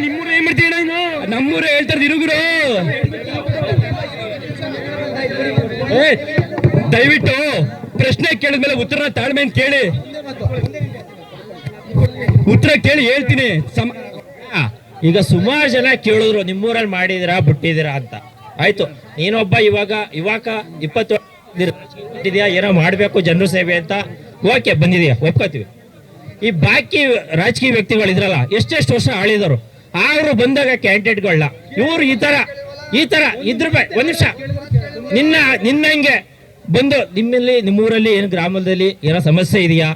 ನಿಮ್ಮೂರು ಏನ್ ಮಾಡ್ತೀವಿ? ನಮ್ಮೂರೇ ಹೇಳ್ತಾರೆ ಇರುಗುರು. ದಯವಿಟ್ಟು ಪ್ರಶ್ನೆ ಕೇಳಿದ್ಮೇಲೆ ಉತ್ತರ ತಾಳ್ಮೆಯಿಂದ ಕೇಳಿ, ಉತ್ತರ ಕೇಳಿ ಹೇಳ್ತೀನಿ. ಈಗ ಸುಮಾರು ಜನ ಕೇಳಿದ್ರು ನಿಮ್ಮೂರಲ್ಲಿ ಮಾಡಿದಿರಾ ಬಿಟ್ಟಿದ್ದೀರಾ ಅಂತ. ಆಯ್ತು, ನೀನೊಬ್ಬ ಇವಾಗ 20 ಏನೋ ಮಾಡ್ಬೇಕು ಜನರ ಸೇವೆ ಅಂತ, ಓಕೆ ಬಂದಿದೀಯ, ಒಪ್ಕೋತೀವಿ. ಈ ಬಾಕಿ ರಾಜಕೀಯ ವ್ಯಕ್ತಿಗಳಿದ್ರಲ್ಲ, ಎಷ್ಟೆಷ್ಟು ವರ್ಷ ಆಳಿದರು, ಅವರು ಬಂದಾಗ ಕ್ಯಾಂಡಿಡೇಟ್ಗಳನ್ನ ಇವ್ರು ಈ ತರ ಇದ್ರ ಒಂದ್ ನಿಮಿಷ ನಿನ್ನಂಗೆ ಬಂದು ನಿಮ್ಮೂರಲ್ಲಿ ಏನು ಗ್ರಾಮದಲ್ಲಿ ಏನೋ ಸಮಸ್ಯೆ ಇದೆಯಾ,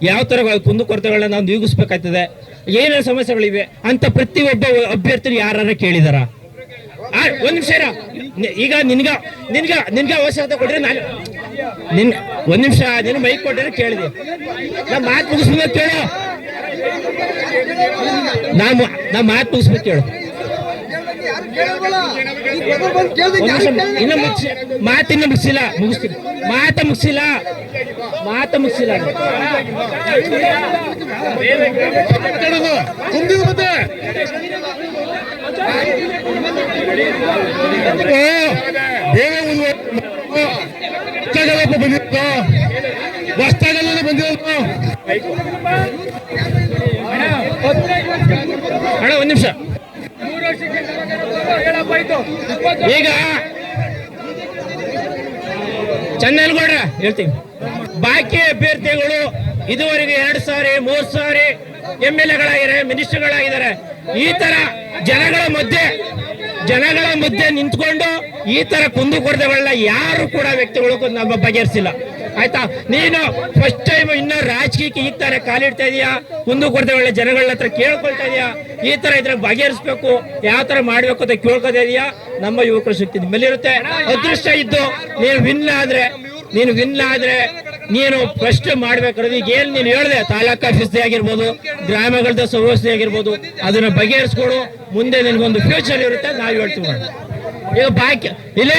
ಯಾವ ತರ ಕುಂದುಕೊರತೆಗಳನ್ನ ನಾವು ನೀಗಿಸ್ಬೇಕಾಗ್ತದೆ, ಏನೇನು ಸಮಸ್ಯೆಗಳಿವೆ ಅಂತ ಪ್ರತಿಯೊಬ್ಬ ಅಭ್ಯರ್ಥಿ ಯಾರು ಕೇಳಿದಾರ? ಒಂದ್ ನಿಮಿಷ ಈಗ ನಿನ್ಗ ಅವಶ್ಯಕತೆ ಕೊಡ್ರಿ, ನಾನು ಒಂದ್ ನಿಮಿಷ ನಿನ್ ಮೈಕ್ ಕೊಟ್ಟರೆ ಕೇಳಿದೆ, ನಾ ಮಾತು ಮುಗಿಸ್ಬೇಕು ಕೇಳು, ನಾ ಮಾತು ಮುಗಿಸ್ಬೇಕು ಕೇಳು. ಇನ್ನು ಮಾತಿನ್ನ ಮುಗಿಸಿಲ್ಲ ಮುಗಿಸಿಲ್ಲ ಬಂದಿತ್ತು ಹೊಸ್ತಾಗಲ್ಲ ಬಂದಿರೋದು ಅಣ್ಣ ಒಂದ್ ನಿಮಿಷ. ಈಗ ಚಂದನಗೌಡ ಹೇಳ್ತೀನಿ, ಬಾಕಿ ಅಭ್ಯರ್ಥಿಗಳು ಇದುವರೆಗೆ 2 ಸಾರಿ 3 ಸಾರಿ MLA ಮಿನಿಸ್ಟರ್ಗಳಾಗಿದ್ದಾರೆ. ಈ ತರ ಜನಗಳ ಮಧ್ಯೆ ನಿಂತ್ಕೊಂಡು ಈ ತರ ಕುಂದುಕೊರತೆಗಳನ್ನ ಯಾರು ಕೂಡ ವ್ಯಕ್ತಿಗಳು ನಮ್ಮ ಬಗೆಹರಿಸಿಲ್ಲ. ಆಯ್ತಾ, ನೀನು ಫಸ್ಟ್ ಟೈಮ್ ಇನ್ನ ರಾಜಕೀಯಕ್ಕೆ ಈ ತರ ಕಾಲಿಡ್ತಾ ಇದೀಯಾ, ಕುಂದುಕೊರತೆಗಳನ್ನ ಜನಗಳ ಹತ್ರ ಕೇಳ್ಕೊಳ್ತಾ ಇದೀಯಾ, ಈ ತರ ಇದ್ರೆ ಬಗೆಹರಿಸ್ಬೇಕು, ಯಾವ ತರ ಮಾಡ್ಬೇಕು ಅಂತ ಕೇಳ್ಕೊತಾ ಇದೀಯಾ. ನಮ್ಮ ಯುವಕರ ಶಕ್ತಿ ನಿಮ್ಮಲ್ಲಿರುತ್ತೆ. ಅದೃಷ್ಟ ಇದ್ದು ನೀನು ವಿನ್ ಆದ್ರೆ ನೀನು ಫಸ್ಟ್ ಮಾಡ್ಬೇಕಾದ್ರೆ ಈಗ ಏನ್ ನೀನು ಹೇಳಿದೆ, ತಾಲೂಕ್ ಆಫೀಸ್ ಆಗಿರ್ಬೋದು, ಗ್ರಾಮಗಳದ ಸಮಸ್ಯೆ ಆಗಿರ್ಬೋದು, ಅದನ್ನ ಬಗೆಹರಿಸ್ಕೊಡು. ಮುಂದೆ ನಿನ್ಗೊಂದು ಫ್ಯೂಚರ್ ಇರುತ್ತೆ. ನಾವು ಹೇಳ್ತೀವಿ ಈಗ ಬಾಕಿ ಇಲ್ಲೇ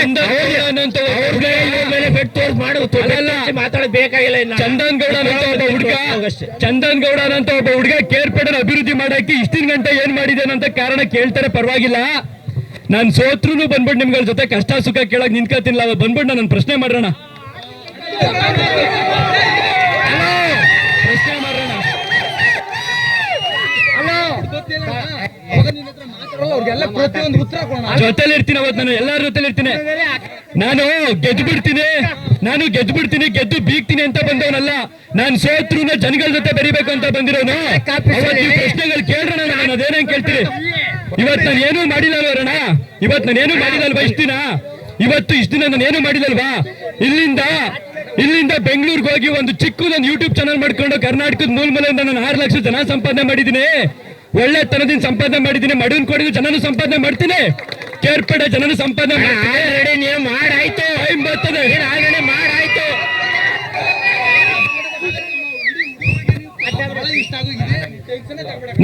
ಮಾತಾಡೋದು ಬೇಕಾಗಿಲ್ಲ. ಚಂದನ್ ಗೌಡ ಅಂತ ಒಬ್ಬ ಹುಡುಗ ಕೇರ್ಪೇಟೆ ಅಭಿವೃದ್ಧಿ ಮಾಡಕ್ಕೆ ಇಷ್ಟಿನ ಗಂಟೆ ಏನ್ ಮಾಡಿದ್ದೇನಂತ ಕಾರಣ ಕೇಳ್ತಾರೆ, ಪರವಾಗಿಲ್ಲ. ನಾನ್ ಸೋತ್ರು ಬಂದ್ಬಿಟ್ಟು ನಿಮ್ಗಳ ಜೊತೆ ಕಷ್ಟ ಸುಖ ಕೇಳಕ್ ನಿಂತ್ಕೊತೀನಿಲ್ಲ. ಅವ್ ಬಂದ್ಬಿಟ್ಟು ನಾನು ಪ್ರಶ್ನೆ ಮಾಡೋಣ. ಜೊತೆಲಿ ಇರ್ತೀನಿ, ಅವತ್ತು ನಾನು ಎಲ್ಲಾರ ಜೊತೆಲಿ ಇರ್ತೀನಿ. ನಾನು ಗೆದ್ದು ಬಿಡ್ತೀನಿ, ಬೀಗ್ತೀನಿ ಅಂತ ಬಂದವನಲ್ಲ. ನಾನು ಸೋತ್ರು ಜನಗಳ ಜೊತೆ ಬೆರಿಬೇಕು ಅಂತ ಬಂದಿರೋನು. ಪ್ರಶ್ನೆಗಳು ಕೇಳ್ರಣ, ನಾನು ಅದೇನೇನ್ ಕೇಳ್ತೀನಿ. ಇವತ್ತು ನಾನು ಏನೂ ಮಾಡಿಲ್ಲಲ್ವರಣ, ಇಷ್ಟು ದಿನ ನಾನು ಏನು ಮಾಡಿಲ್ಲಲ್ವಾ. ಇಲ್ಲಿಂದ ಬೆಂಗಳೂರಿಗೆ ಹೋಗಿ ಒಂದು ಚಿಕ್ಕದೊಂದು ಯೂಟ್ಯೂಬ್ ಚಾನಲ್ ಮಾಡ್ಕೊಂಡು ಕರ್ನಾಟಕದ ಮೂಲೆಯಿಂದ ನಾನು 6 ಲಕ್ಷ ಜನ ಸಂಪಾದನೆ ಮಾಡಿದ್ದೀನಿ. ಒಳ್ಳೆತನದಿಂದ ಸಂಪಾದನೆ ಮಾಡಿದ್ದೀನಿ. ಮಡುವಿನ ಕೊಡಿದ ಜನನು ಸಂಪಾದನೆ ಮಾಡ್ತೀನಿ, ಕೇರ್ಪೇಟೆ ಜನನು ಸಂಪಾದನೆ ಮಾಡ್ತೀನಿ. ಮಾಡಾಯ್ತು, ಟೈಮ್ ಬರ್ತದೆ, ಮಾಡಾಯ್ತು.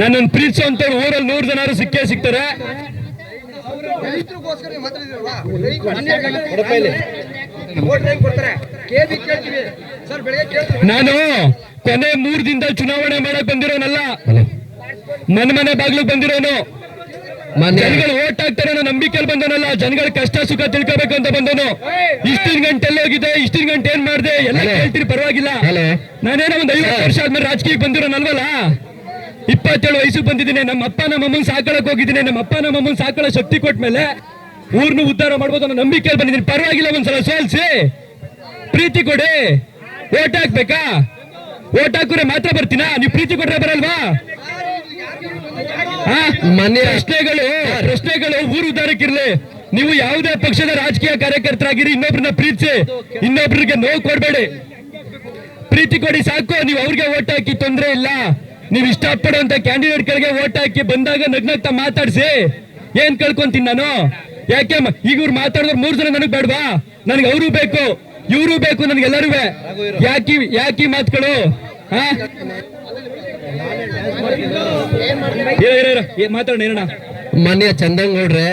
ನನ್ನನ್ನು ಪ್ರೀತಿಸುವಂತವ್ರು ಊರಲ್ಲಿ 100 ಜನ ಸಿಕ್ಕೇ ಸಿಗ್ತಾರೆ. ನಾನು ಕೊನೆ 3 ದಿನದ ಚುನಾವಣೆ ಮಾಡಕ್ ಬಂದಿರೋನಲ್ಲ, ಮನೆ ಬಾಗ್ಲಿಗೆ ಬಂದಿರೋನು. ಜನಗಳು ಓಟ್ ಹಾಕ್ತಾರೆ ಅನ್ನೋ ನಂಬಿಕೆಯಲ್ಲಿ ಬಂದನಲ್ಲ, ಜನಗಳ ಕಷ್ಟ ಸುಖ ತಿಳ್ಕೋಬೇಕು ಅಂತ ಬಂದನು. ಇಷ್ಟಿನ ಗಂಟೆ ಎಲ್ಲೋಗಿದೆ, ಇಷ್ಟಿನ ಗಂಟೆ ಏನ್ ಮಾಡಿದೆ ಎಲ್ಲ ಹೇಳ್ತೀರಿ, ಪರವಾಗಿಲ್ಲ. ನಾನೇನೋ ಒಂದು 50 ವರ್ಷ ಆದ್ಮೇಲೆ ರಾಜಕೀಯಕ್ಕೆ ಬಂದಿರೋನಲ್ವಲ್ಲ. 27 ವಯಸ್ಸಿಗೆ ಬಂದಿದ್ದೀನಿ. ನಮ್ಮ ಅಪ್ಪ ನಮ್ಮಮ್ಮನ್ ಸಾಕಳಕ್ ಹೋಗಿದ್ದೀನಿ. ನಮ್ಮ ಅಪ್ಪ ನಮ್ಮಮ್ಮನ್ ಸಾಕಳ ಶಕ್ತಿ ಕೊಟ್ಮೇಲೆ ಊರ್ನು ಉದ್ಧಾರ ಮಾಡ್ಬೋದು ಅನ್ನೋ ನಂಬಿಕೆಯಲ್ಲಿ ಬಂದಿದ್ದೀನಿ. ಪರವಾಗಿಲ್ಲ, ಒಂದ್ಸಲ ಸೋಲ್ಸಿ ಪ್ರೀತಿ ಕೊಡಿ. ಓಟ್ ಹಾಕ್ಬೇಕಾ? ಓಟ್ ಹಾಕಿದ್ರೆ ಮಾತ್ರ ಬರ್ತೀನಾ? ನೀವು ಪ್ರೀತಿ ಕೊಟ್ರೆ ಬರಲ್ವಾ? ಪ್ರಶ್ನೆಗಳು ಊರು ಉದ್ಧಾರಕ್ಕಿರ್ಲಿ. ನೀವು ಯಾವುದೇ ಪಕ್ಷದ ರಾಜಕೀಯ ಕಾರ್ಯಕರ್ತರಾಗಿರಿ, ಇನ್ನೊಬ್ರನ್ನ ಪ್ರೀತಿಸಿ, ಇನ್ನೊಬ್ರಿಗೆ ನೋವು ಕೊಡಬೇಡಿ. ಪ್ರೀತಿ ಕೊಡಿ ಸಾಕು. ನೀವು ಅವ್ರಿಗೆ ಓಟ್ ಹಾಕಿ ತೊಂದ್ರೆ ಇಲ್ಲ. ನೀವು ಇಷ್ಟಪಡುವಂತ ಕ್ಯಾಂಡಿಡೇಟ್ಗಳಿಗೆ ಓಟ್ ಹಾಕಿ ಬಂದಾಗ ನಗ್ನಗ್ತಾ ಮಾತಾಡ್ಸಿ. ಏನ್ ಕಳ್ಕೊಂತೀನಿ ನಾನು? ಯಾಕೆ ಈಗ ಇವ್ರು ಮಾತಾಡಿದ್ರೆ 3 ಜನ ನನಗ್ ಬೇಡವಾ? ನನ್ಗೆ ಅವರು ಬೇಕು, ಇವರು ಬೇಕು, ನನ್ಗೆಲ್ಲರೂ. ಯಾಕಿ ಮಾತುಗಳು? ಮಾತಾಡೋಣ ಏನಣ್ಣ. ಮಾನ್ಯ ಚಂದನ್ಗೌಡ್ರೆ,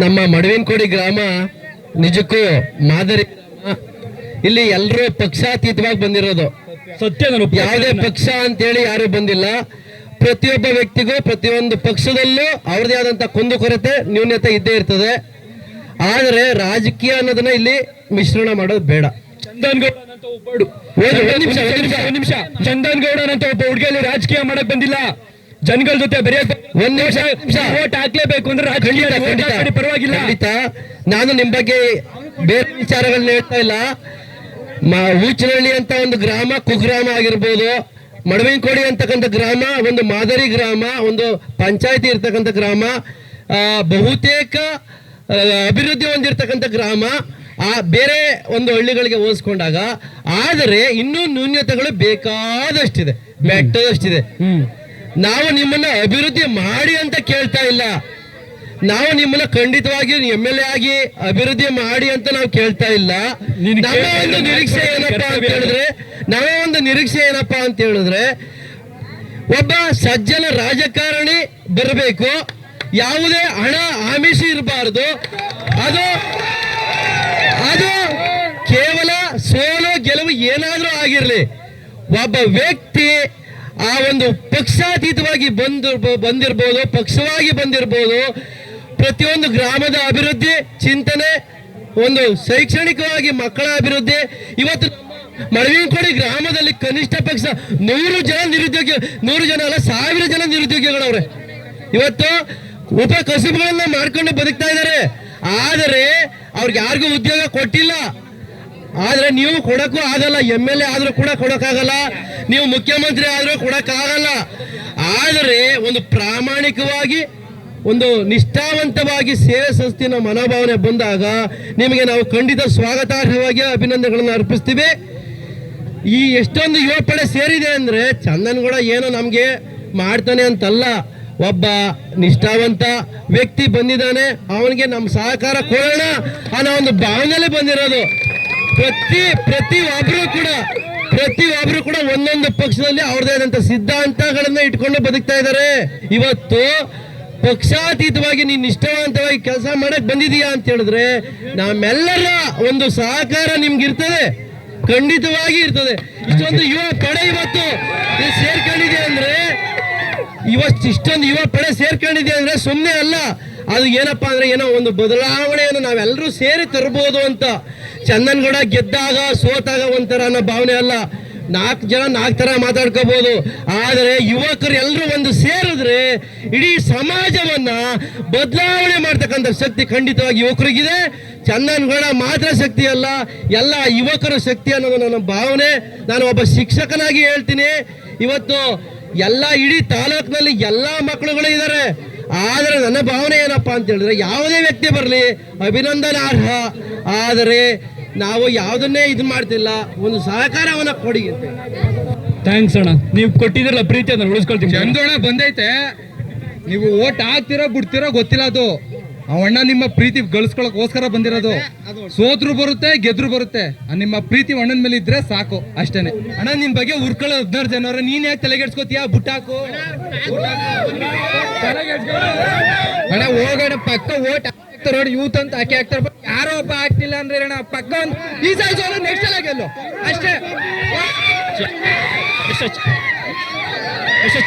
ನಮ್ಮ ಮಡವಿನಕೋಡಿ ಗ್ರಾಮ ನಿಜಕ್ಕೂ ಮಾದರಿ. ಇಲ್ಲಿ ಎಲ್ಲರೂ ಪಕ್ಷಾತೀತವಾಗಿ ಬಂದಿರೋದು ಸತ್ಯ. ಯಾವುದೇ ಪಕ್ಷ ಅಂತೇಳಿ ಯಾರು ಬಂದಿಲ್ಲ. ಪ್ರತಿಯೊಬ್ಬ ವ್ಯಕ್ತಿಗೂ ಪ್ರತಿಯೊಂದು ಪಕ್ಷದಲ್ಲೂ ಅವ್ರದೇ ಆದಂತ ಕುಂದುಕೊರತೆ ನ್ಯೂನ್ಯತೆ ಇದ್ದೇ ಇರ್ತದೆ. ಆದರೆ ರಾಜಕೀಯ ಅನ್ನೋದನ್ನ ಇಲ್ಲಿ ಮಿಶ್ರಣ ಮಾಡೋದು ಬೇಡ. ಚಂದನ್ ಗೌಡನಂತ ಒಬ್ಬ ಹುಡುಗಿಯಲ್ಲಿ ರಾಜಕೀಯ ಮಾಡಕ್ ಬಂದಿಲ್ಲ. ಜನಗಳ ಜೊತೆ ಬರೆಯಕ್ ಒಂದ್ ನಿಮಿಷ ಓಟ್ ಹಾಕ್ಲೇಬೇಕು ಅಂದ್ರೆ ರಾಜಕೀಯ ಪರವಾಗಿಲ್ಲ. ನಾನು ನಿಮ್ ಬಗ್ಗೆ ಬೇರೆ ವಿಚಾರಗಳನ್ನ ಹೇಳ್ತಾ ಇಲ್ಲ. ಹೂಚನಹಳ್ಳಿ ಅಂತ ಒಂದು ಗ್ರಾಮ ಕುಗ್ರಾಮ ಆಗಿರ್ಬೋದು, ಮಡವಿನಕೋಡಿ ಅಂತಕ್ಕಂಥ ಗ್ರಾಮ ಒಂದು ಮಾದರಿ ಗ್ರಾಮ, ಒಂದು ಪಂಚಾಯತಿ ಇರ್ತಕ್ಕಂಥ ಗ್ರಾಮ, ಬಹುತೇಕ ಅಭಿವೃದ್ಧಿ ಹೊಂದಿರತಕ್ಕಂಥ ಗ್ರಾಮ ಬೇರೆ ಒಂದು ಹಳ್ಳಿಗಳಿಗೆ ಹೋಲಿಸ್ಕೊಂಡಾಗ. ಆದರೆ ಇನ್ನೂ ನ್ಯೂನ್ಯತೆಗಳು ಬೇಕಾದಷ್ಟಿದೆ, ಬೆಟ್ಟದಷ್ಟಿದೆ. ನಾವು ನಿಮ್ಮನ್ನ ಅಭಿವೃದ್ಧಿ ಮಾಡಿ ಅಂತ ಕೇಳ್ತಾ ಇಲ್ಲ. ನಾವು ನಿಮ್ಮನ್ನ ಖಂಡಿತವಾಗಿ MLA ಆಗಿ ಅಭಿವೃದ್ಧಿ ಮಾಡಿ ಅಂತ ನಾವು ಕೇಳ್ತಾ ಇಲ್ಲ. ನಮ್ಮ ಒಂದು ನಿರೀಕ್ಷೆ ಏನಪ್ಪಾ ಅಂತ ಹೇಳಿದ್ರೆ ಒಬ್ಬ ಸಜ್ಜನ ರಾಜಕಾರಣಿ ಬರಬೇಕು. ಯಾವುದೇ ಹಣ ಆಮಿಷ ಇರಬಾರ್ದು. ಅದು ಅದು ಕೇವಲ ಸೋಲು ಗೆಲುವು ಏನಾದ್ರೂ ಆಗಿರ್ಲಿ, ಒಬ್ಬ ವ್ಯಕ್ತಿ ಆ ಒಂದು ಪಕ್ಷಾತೀತವಾಗಿ ಬಂದಿರ್ಬೋದು, ಪಕ್ಷವಾಗಿ ಬಂದಿರ್ಬೋದು. ಪ್ರತಿಯೊಂದು ಗ್ರಾಮದ ಅಭಿವೃದ್ಧಿ ಚಿಂತನೆ, ಒಂದು ಶೈಕ್ಷಣಿಕವಾಗಿ ಮಕ್ಕಳ ಅಭಿವೃದ್ಧಿ. ಇವತ್ತು ಮಳವಿನಕೋಡಿ ಗ್ರಾಮದಲ್ಲಿ ಕನಿಷ್ಠ ಪಕ್ಷ 100 ಜನ ನಿರುದ್ಯೋಗಿ, 100 ಜನ ಅಲ್ಲ 1000 ಜನ ನಿರುದ್ಯೋಗಿಗಳವ್ರೆ. ಇವತ್ತು ಉಪ ಕಸುಬುಗಳನ್ನ ಮಾಡ್ಕೊಂಡು ಬದುಕ್ತಾ ಇದ್ದಾರೆ. ಆದರೆ ಅವ್ರಿಗೆ ಯಾರಿಗೂ ಉದ್ಯೋಗ ಕೊಟ್ಟಿಲ್ಲ. ಆದ್ರೆ ನೀವು ಕೊಡಕ್ಕೂ ಆಗಲ್ಲ. MLA ಆದ್ರೂ ಕೂಡ ಕೊಡಕ್ಕಾಗಲ್ಲ, ನೀವು ಮುಖ್ಯಮಂತ್ರಿ ಆದ್ರೂ ಕೊಡಕ್ಕಾಗಲ್ಲ. ಆದರೆ ಒಂದು ಪ್ರಾಮಾಣಿಕವಾಗಿ, ಒಂದು ನಿಷ್ಠಾವಂತವಾಗಿ ಸೇವೆ ಸಂಸ್ಥೆಯ ಮನೋಭಾವನೆ ಬಂದಾಗ ನಿಮಗೆ ನಾವು ಖಂಡಿತ ಸ್ವಾಗತಾರ್ಹವಾಗಿ ಅಭಿನಂದನೆಗಳನ್ನು ಅರ್ಪಿಸ್ತೀವಿ. ಈ ಎಷ್ಟೊಂದು ಯುವ ಪಡೆ ಸೇರಿದೆ ಅಂದ್ರೆ ಚಂದನ್ಗೌಡ ಏನೋ ನಮ್ಗೆ ಮಾಡ್ತಾನೆ ಅಂತಲ್ಲ, ಒಬ್ಬ ನಿಷ್ಠಾವಂತ ವ್ಯಕ್ತಿ ಬಂದಿದ್ದಾನೆ, ಅವನಿಗೆ ನಮ್ಮ ಸಹಕಾರ ಕೊಡೋಣ ಅನ್ನೋ ಒಂದು ಭಾವನೆಯಲ್ಲಿ ಬಂದಿರೋದು. ಪ್ರತಿಯೊಬ್ರು ಕೂಡ ಒಂದೊಂದು ಪಕ್ಷದಲ್ಲಿ ಅವ್ರದೇ ಆದಂತ ಸಿದ್ಧಾಂತಗಳನ್ನ ಇಟ್ಕೊಂಡು ಬದುಕ್ತಾ ಇದ್ದಾರೆ. ಇವತ್ತು ಪಕ್ಷಾತೀತವಾಗಿ ನೀನು ನಿಷ್ಠಾವಂತವಾಗಿ ಕೆಲಸ ಮಾಡಕ್ ಬಂದಿದೀಯಾ ಅಂತ ಹೇಳಿದ್ರೆ ನಮ್ಮೆಲ್ಲರ ಒಂದು ಸಹಕಾರ ನಿಮ್ಗೆ ಇರ್ತದೆ, ಖಂಡಿತವಾಗಿ ಇರ್ತದೆ. ಇಷ್ಟೊಂದು ಯುವ ಪಡೆ ಇವತ್ತು ಸೇರ್ಕೊಂಡಿದೆ ಅಂದ್ರೆ, ಇಷ್ಟೊಂದು ಯುವ ಪಡೆ ಸೇರ್ಕೊಂಡಿದೆ ಅಂದ್ರೆ ಸುಮ್ಮನೆ ಅಲ್ಲ. ಅದು ಏನಪ್ಪಾ ಅಂದ್ರೆ ಏನೋ ಒಂದು ಬದಲಾವಣೆಯನ್ನು ನಾವೆಲ್ಲರೂ ಸೇರಿ ತರಬಹುದು ಅಂತ. ಚಂದನ್ಗೌಡ ಗೆದ್ದಾಗ ಸೋತಾಗ ಒಂಥರ ಅನ್ನೋ ಭಾವನೆ ಅಲ್ಲ. 4 ಜನ 4 ತರ ಮಾತಾಡ್ಕೋಬಹುದು. ಆದರೆ ಯುವಕರು ಎಲ್ಲರೂ ಒಂದು ಸೇರಿದ್ರೆ ಇಡೀ ಸಮಾಜವನ್ನ ಬದಲಾವಣೆ ಮಾಡ್ತಕ್ಕಂಥ ಶಕ್ತಿ ಖಂಡಿತವಾಗಿ ಯುವಕರಿಗಿದೆ. ಚಂದನ್ಗೌಡ ಮಾತ್ರ ಶಕ್ತಿ ಅಲ್ಲ, ಎಲ್ಲ ಯುವಕರ ಶಕ್ತಿ ಅನ್ನೋದು ನನ್ನ ಭಾವನೆ. ನಾನು ಒಬ್ಬ ಶಿಕ್ಷಕನಾಗಿ ಹೇಳ್ತೀನಿ, ಇವತ್ತು ಎಲ್ಲ ಇಡೀ ತಾಲೂಕಿನಲ್ಲಿ ಎಲ್ಲ ಮಕ್ಕಳುಗಳು ಇದ್ದಾರೆ. ಆದರೆ ನನ್ನ ಭಾವನೆ ಏನಪ್ಪಾ ಅಂತ ಹೇಳಿದ್ರೆ, ಯಾವುದೇ ವ್ಯಕ್ತಿ ಬರಲಿ ಅಭಿನಂದನಾರ್ಹ. ಆದರೆ ನಾವು ಯಾವುದನ್ನೇ ಇದು ಮಾಡ್ತಿಲ್ಲ, ಒಂದು ಸಹಕಾರವನ್ನ ಕೊಡಿ. ಥ್ಯಾಂಕ್ಸ್ ಅಣ್ಣ, ನೀವು ಕೊಟ್ಟಿದ್ರಲ್ಲ ಪ್ರೀತಿ ಅದನ್ನ ಉಳಿಸ್ಕೊಳ್ತೀವಿ. ಚಂದೋಣ ಬಂದೈತೆ, ನೀವು ಓಟ್ ಹಾಕ್ತಿರೋ ಬಿಡ್ತಿರೋ ಗೊತ್ತಿಲ್ಲ. ಅದು ಅವಣ್ಣ ನಿಮ್ಮ ಪ್ರೀತಿ ಗಳಿಸ್ಕೊಳಕ್ಕೋಸ್ಕರ ಬಂದಿರೋದು. ಸೋತ್ರು ಬರುತ್ತೆ, ಗೆದ್ರು ಬರುತ್ತೆ. ನಿಮ್ಮ ಪ್ರೀತಿ ಅಣ್ಣನ ಮೇಲೆ ಇದ್ರೆ ಸಾಕು, ಅಷ್ಟೇನೆ. ಅಣ್ಣ ನಿಮ್ ಬಗ್ಗೆ ಉರ್ಕೊಳ್ಳೋ 16 ಜನರ ನೀನ್ ಯಾಕೆ ತಲೆಗೆಡ್ಸ್ಕೊತೀಯ? ಬುಟ್ಟಾಕು ಅಣ್ಣ ಹೋಗೋಣ, ಪಕ್ಕ ಓಟ್ ಹಾಕ್ತಾರ ಯೂತ್ ಅಂತ ಹಾಕ್ತಾರ. ಯಾರೋ ಒಬ್ಬ ಆಗ್ತಿಲ್ಲ ಅಂದ್ರೆ ಅಣ್ಣ ಪಕ್ಕ ಒಂದು ಈ ಸಲ ಸೋಲು, ನೆಕ್ಸ್ಟ್ ಸಲ ಗೆಲ್ಲು ಅಷ್ಟೇ.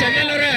ಚಂದನ್ ಅವರೇ,